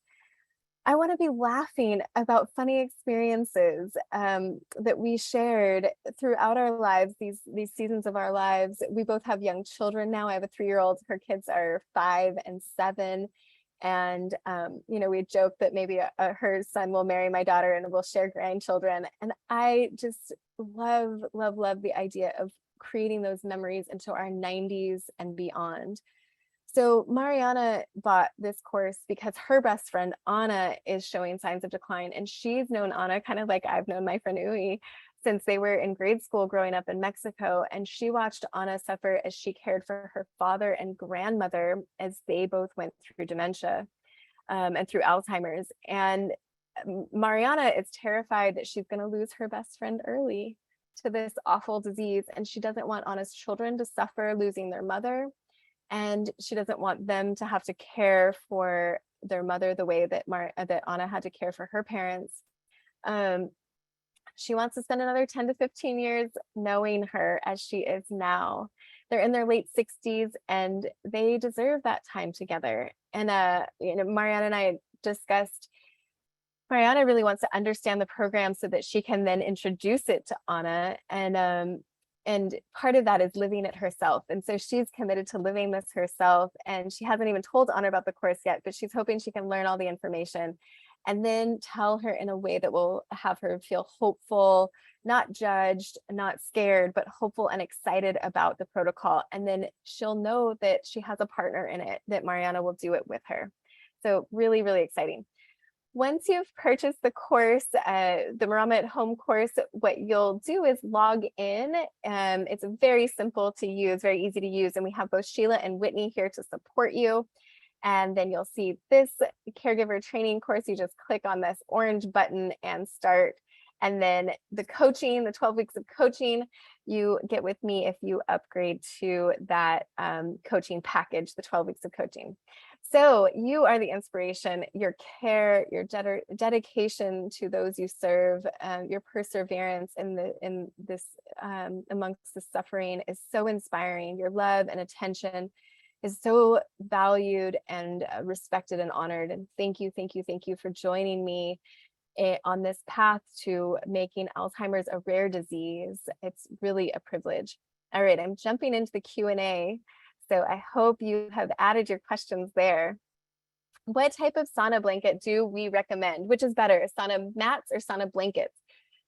I want to be laughing about funny experiences that we shared throughout our lives, these seasons of our lives. We both have young children now. I have a 3-year-old. Her kids are 5 and 7. And, we joke that maybe her son will marry my daughter and we'll share grandchildren. And I just love, love, love the idea of creating those memories into our 90s and beyond. So Mariana bought this course because her best friend, Anna, is showing signs of decline. And she's known Anna kind of like I've known my friend Ui since they were in grade school growing up in Mexico. And she watched Anna suffer as she cared for her father and grandmother as they both went through dementia and through Alzheimer's. And Mariana is terrified that she's going to lose her best friend early to this awful disease. And she doesn't want Anna's children to suffer losing their mother. And she doesn't want them to have to care for their mother the way that Anna had to care for her parents. She wants to spend another 10 to 15 years knowing her as she is now. They're in their late 60s and they deserve that time together. And Mariana and I discussed, Mariana really wants to understand the program so that she can then introduce it to Anna. And part of that is living it herself. And so she's committed to living this herself. And she hasn't even told Anna about the course yet, but she's hoping she can learn all the information and then tell her in a way that will have her feel hopeful, not judged, not scared, but hopeful and excited about the protocol. And then she'll know that she has a partner in it, that Mariana will do it with her. So really, really exciting. Once you've purchased the course, the Marama at Home course, what you'll do is log in. It's very simple to use, very easy to use. And we have both Sheila and Whitney here to support you. And then you'll see this caregiver training course. You just click on this orange button and start. And then the coaching, the 12 weeks of coaching, you get with me if you upgrade to that coaching package, the 12 weeks of coaching. So you are the inspiration, your care, your dedication to those you serve, your perseverance in this amongst the suffering is so inspiring. Your love and attention is so valued and respected and honored. And thank you for joining me on this path to making Alzheimer's a rare disease. It's really a privilege. All right, I'm jumping into the Q&A. So I hope you have added your questions there. What type of sauna blanket do we recommend? Which is better, sauna mats or sauna blankets?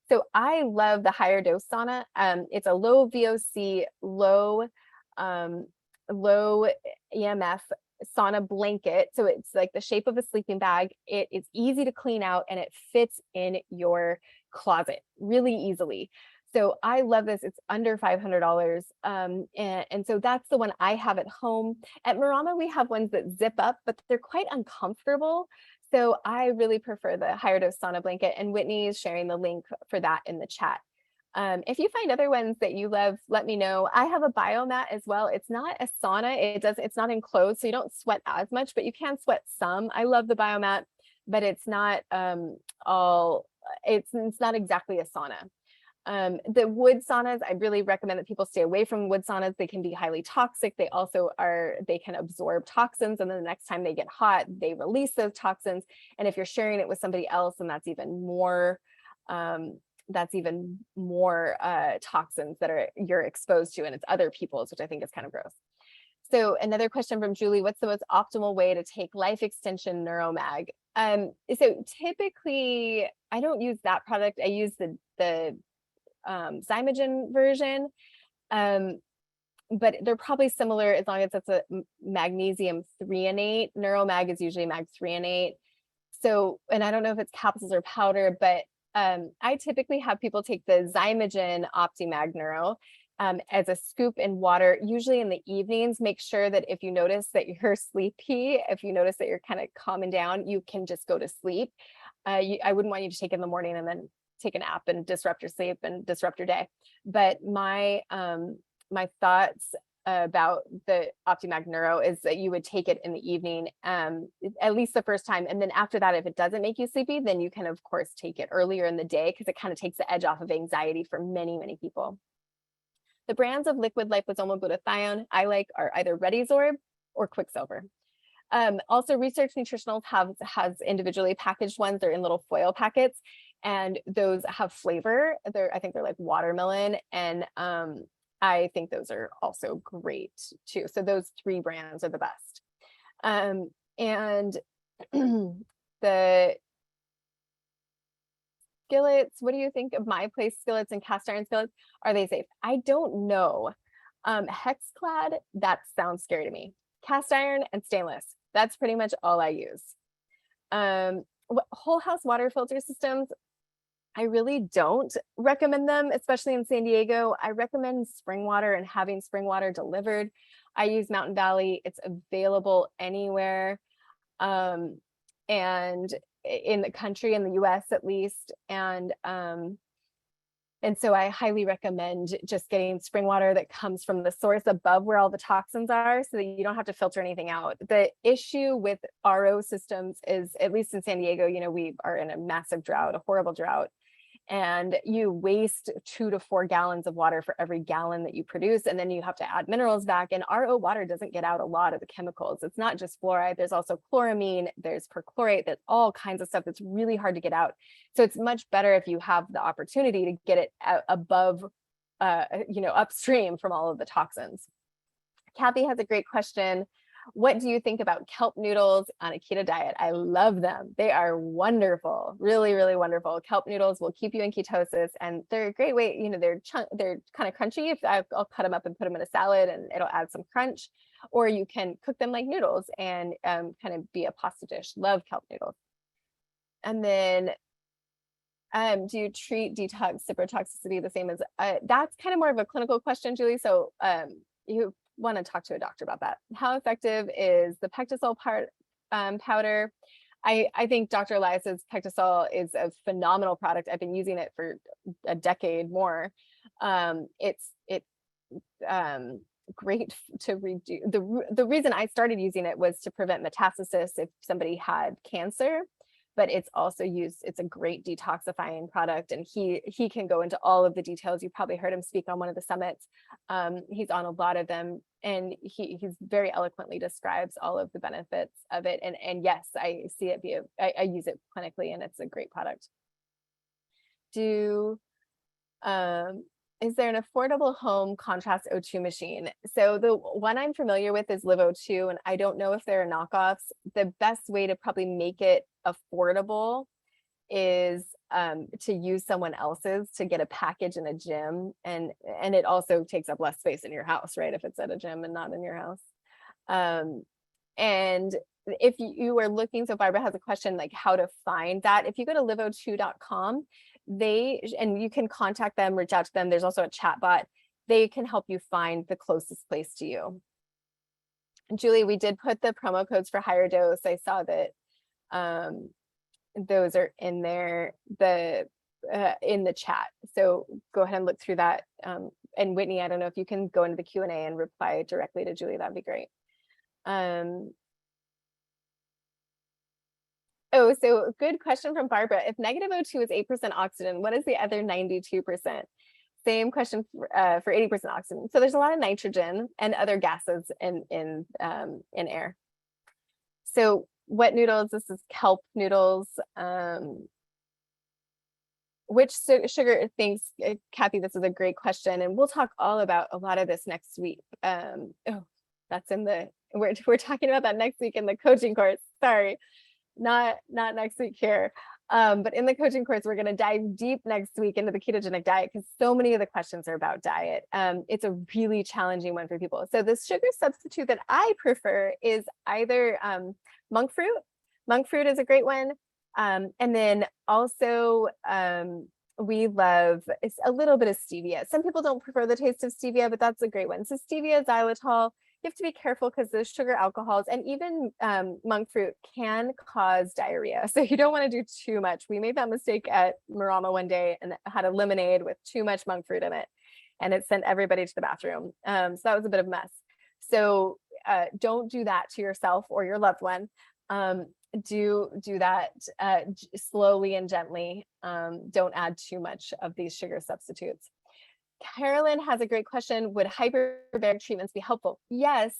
So I love the higher dose sauna. It's a low VOC, low EMF sauna blanket. So it's like the shape of a sleeping bag. It is easy to clean out and it fits in your closet really easily. So I love this. It's under $500. And so that's the one I have at home. At Marama, we have ones that zip up, but they're quite uncomfortable. So I really prefer the higher dose sauna blanket, and Whitney is sharing the link for that in the chat. If you find other ones that you love, let me know. I have a biomat as well. It's not a sauna. It's not enclosed, so you don't sweat as much, but you can sweat some. I love the biomat, but it's not it's not exactly a sauna. The wood saunas, I really recommend that people stay away from wood saunas. They can be highly toxic. They can absorb toxins, and then the next time they get hot, they release those toxins. And if you're sharing it with somebody else, then that's even more toxins that you're exposed to, and it's other people's, which I think is kind of gross. So another question from Julie: what's the most optimal way to take life extension neuromag? So typically I don't use that product. I use the Zymogen version, but they're probably similar as long as it's a magnesium threonate. Neuromag is usually mag threonate. So, and I don't know if it's capsules or powder, but I typically have people take the Zymogen OptiMag Neuro as a scoop in water, usually in the evenings. Make sure that if you notice that you're sleepy, if you notice that you're kind of calming down, you can just go to sleep. I wouldn't want you to take it in the morning and then take a nap and disrupt your sleep and disrupt your day. But my thoughts about the OptiMag Neuro is that you would take it in the evening, at least the first time. And then after that, if it doesn't make you sleepy, then you can of course take it earlier in the day, because it kind of takes the edge off of anxiety for many, many people. The brands of liquid liposomal glutathione I like are either ReadyZorb or Quicksilver. Also, Research Nutritionals has individually packaged ones. They're in little foil packets, and those have flavor. I think they're like watermelon, and I think those are also great too. So those three brands are the best. And the skillets, what do you think of My Place skillets and cast iron skillets? Are they safe? I don't know. Hexclad, that sounds scary to me. Cast iron and stainless, that's pretty much all I use. Whole house water filter systems, I really don't recommend them, especially in San Diego. I recommend spring water and having spring water delivered. I use Mountain Valley. It's available anywhere, um, and in the country, in the US at least. And so I highly recommend just getting spring water that comes from the source above where all the toxins are, so that you don't have to filter anything out. The issue with RO systems is, at least in San Diego, we are in a massive drought, a horrible drought. And you waste 2 to 4 gallons of water for every gallon that you produce. And then you have to add minerals back. And RO water doesn't get out a lot of the chemicals. It's not just fluoride. There's also chloramine, there's perchlorate, there's all kinds of stuff that's really hard to get out. So it's much better if you have the opportunity to get it above, upstream from all of the toxins. Kathy has a great question. What do you think about kelp noodles on a keto diet? I love them. They are wonderful, really, really wonderful. Kelp noodles will keep you in ketosis, and they're a great way. They're kind of crunchy. If I'll cut them up and put them in a salad, and it'll add some crunch. Or you can cook them like noodles and kind of be a pasta dish. Love kelp noodles. And then, do you treat detox cybertoxicity the same as? That's kind of more of a clinical question, Julie. So you want to talk to a doctor about that. How effective is the Pectosol powder? I think Dr. Elias's Pectosol is a phenomenal product. I've been using it for a decade more. It's great to reduce. The reason I started using it was to prevent metastasis if somebody had cancer, but it's also it's a great detoxifying product. And he can go into all of the details. You probably heard him speak on one of the summits. He's on a lot of them, and he's very eloquently describes all of the benefits of it. And yes, I see it I use it clinically, and it's a great product. Is there an affordable home contrast O2 machine? So the one I'm familiar with is Live O2, and I don't know if there are knockoffs. The best way to probably make it affordable is to use someone else's, to get a package in a gym, and it also takes up less space in your house, right? If it's at a gym and not in your house. And if you are looking, so Barbara has a question like how to find that. If you go to liveO2.com, and you can contact them, reach out to them. There's also a chat bot. They can help you find the closest place to you. And Julie, we did put the promo codes for higher dose. I saw that those are in there, in the chat. So go ahead and look through that. And Whitney, I don't know if you can go into the Q&A and reply directly to Julie. That'd be great. Oh, so good question from Barbara. If negative O2 is 8% oxygen, what is the other 92%? Same question for 80% oxygen. So there's a lot of nitrogen and other gases in air. So wet noodles, this is kelp noodles. Which sugar thinks, Kathy, this is a great question. And we'll talk all about a lot of this next week. That's we're talking about that next week in the coaching course. Sorry. Not next week here, but in the coaching course, we're going to dive deep next week into the ketogenic diet, because so many of the questions are about diet. It's a really challenging one for people. So the sugar substitute that I prefer is either monk fruit. Monk fruit is a great one. And then also we love a little bit of stevia. Some people don't prefer the taste of stevia, but that's a great one. So stevia, xylitol. You have to be careful because those sugar alcohols and even monk fruit can cause diarrhea. So you don't want to do too much. We made that mistake at Marama one day and had a lemonade with too much monk fruit in it, and it sent everybody to the bathroom. So that was a bit of a mess. So don't do that to yourself or your loved one. Do that slowly and gently. Don't add too much of these sugar substitutes. Carolyn has a great question. Would hyperbaric treatments be helpful? Yes,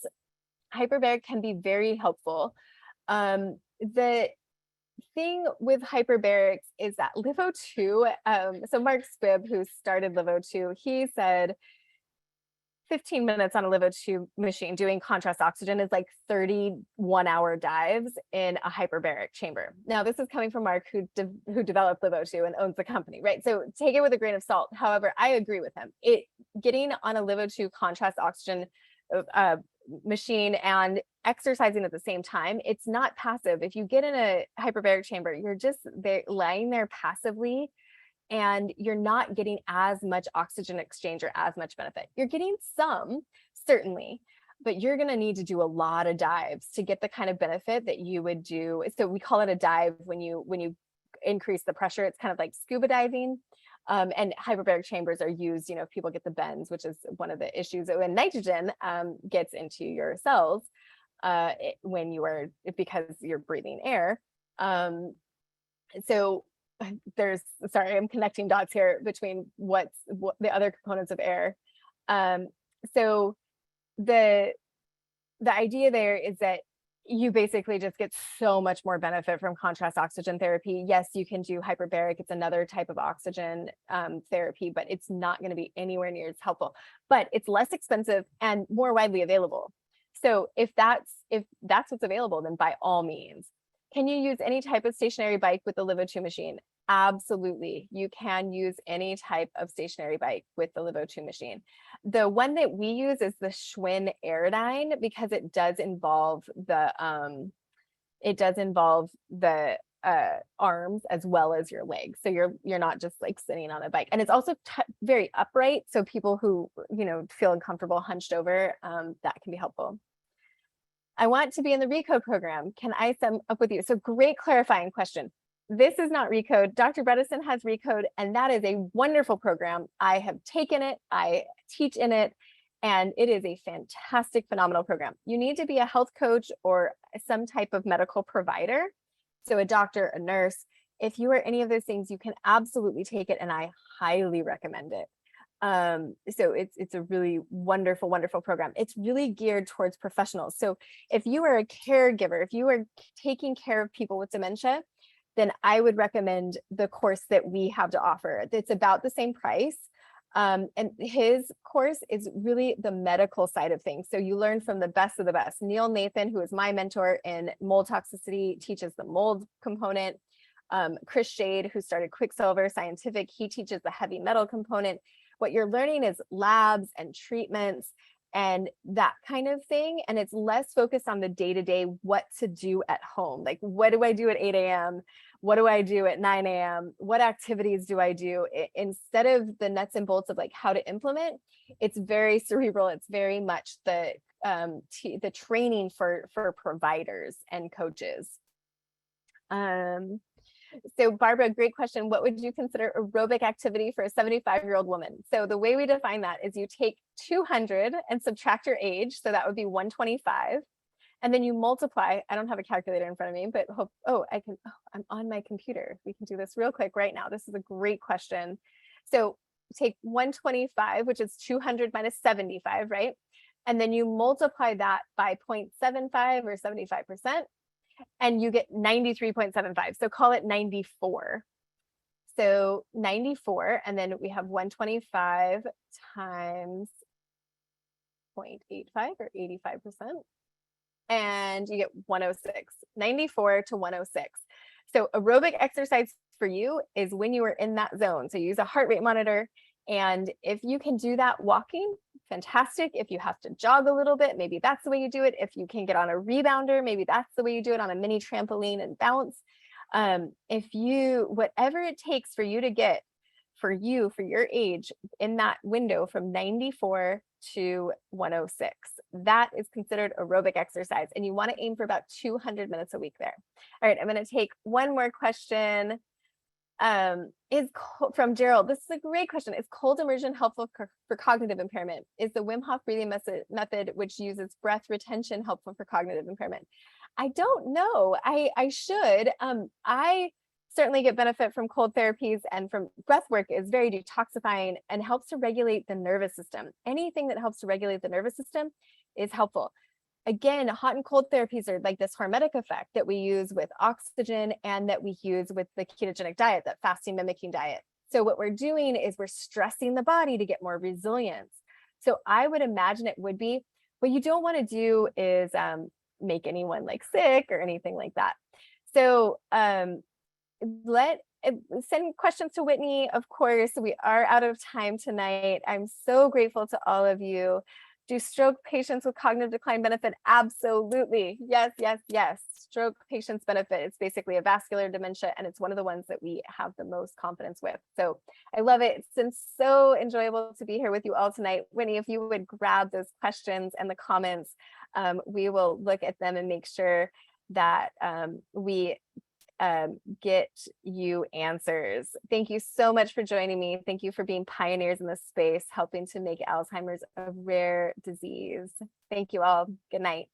hyperbaric can be very helpful. The thing with hyperbarics is that Live O2, so Mark Spibb, who started Live O2, he said 15 minutes on a Live O2 machine doing contrast oxygen is like 31-hour dives in a hyperbaric chamber. Now, this is coming from Mark, who developed Live O2 and owns the company, right? So take it with a grain of salt. However, I agree with him. Getting on a Live O2 contrast oxygen machine and exercising at the same time, it's not passive. If you get in a hyperbaric chamber, you're just lying there passively, and you're not getting as much oxygen exchange or as much benefit. You're getting some, certainly, but you're going to need to do a lot of dives to get the kind of benefit that you would do. So we call it a dive when you increase the pressure. It's kind of like scuba diving. And hyperbaric chambers are used, if people get the bends, which is one of the issues when nitrogen gets into your cells because you're breathing air. So sorry, I'm connecting dots here between what the other components of air. So the idea there is that you basically just get so much more benefit from contrast oxygen therapy. Yes, you can do hyperbaric. It's another type of oxygen therapy, but it's not going to be anywhere near as helpful. But it's less expensive and more widely available. So if that's what's available, then by all means. Can you use any type of stationary bike with the Livo2 machine? Absolutely. You can use any type of stationary bike with the Livo2 machine. The one that we use is the Schwinn Airdyne because it does involve the arms as well as your legs. So you're not just like sitting on a bike. And it's also very upright. So people who, feel uncomfortable hunched over, that can be helpful. I want to be in the Recode program. Can I sum up with you? So great clarifying question. This is not Recode. Dr. Bredesen has Recode, and that is a wonderful program. I have taken it, I teach in it, and it is a fantastic, phenomenal program. You need to be a health coach or some type of medical provider. So a doctor, a nurse. If you are any of those things, you can absolutely take it, and I highly recommend it. So it's a really wonderful, wonderful program. It's really geared towards professionals. So if you are a caregiver, if you are taking care of people with dementia, then I would recommend the course that we have to offer. It's about the same price. And his course is really the medical side of things. So you learn from the best of the best. Neil Nathan, who is my mentor in mold toxicity, teaches the mold component. Chris Shade, who started Quicksilver Scientific, he teaches the heavy metal component. What you're learning is labs and treatments and that kind of thing. And it's less focused on the day-to-day, what to do at home. Like, what do I do at 8 a.m.? What do I do at 9 a.m.? What activities do I do? Instead of the nuts and bolts of like how to implement, it's very cerebral. It's very much the training for providers and coaches. So Barbara, great question. What would you consider aerobic activity for a 75-year-old woman? So the way we define that is you take 200 and subtract your age. So that would be 125. And then you multiply. I don't have a calculator in front of me, but I'm on my computer. We can do this real quick right now. This is a great question. So take 125, which is 200 minus 75, right? And then you multiply that by 0.75 or 75%. And you get 93.75. So call it 94. So 94, and then we have 125 times 0.85 or 85%. And you get 106, 94 to 106. So aerobic exercise for you is when you are in that zone. So you use a heart rate monitor. And if you can do that walking, fantastic. If you have to jog a little bit, maybe that's the way you do it. If you can get on a rebounder, maybe that's the way you do it, on a mini trampoline and bounce. Whatever it takes for you to get, for your age, in that window from 94 to 106, that is considered aerobic exercise. And you want to aim for about 200 minutes a week there. All right, I'm going to take one more question. From Gerald. This is a great question. Is cold immersion helpful for cognitive impairment? Is the Wim Hof breathing method, which uses breath retention, helpful for cognitive impairment? I don't know. I should. I certainly get benefit from cold therapies, and from breath work is very detoxifying and helps to regulate the nervous system. Anything that helps to regulate the nervous system is helpful. Again, hot and cold therapies are like this hormetic effect that we use with oxygen and that we use with the ketogenic diet, that fasting mimicking diet. So what we're doing is we're stressing the body to get more resilience. So I would imagine it would be. What you don't want to do is make anyone like sick or anything like that. So send questions to Whitney. Of course, we are out of time tonight. I'm so grateful to all of you. Do stroke patients with cognitive decline benefit? Absolutely. Yes, yes, yes. Stroke patients benefit. It's basically a vascular dementia, and it's one of the ones that we have the most confidence with. So I love it. It's been so enjoyable to be here with you all tonight. Winnie, if you would grab those questions and the comments, we will look at them and make sure that we get you answers. Thank you so much for joining me. Thank you for being pioneers in this space, helping to make Alzheimer's a rare disease. Thank you all. Good night.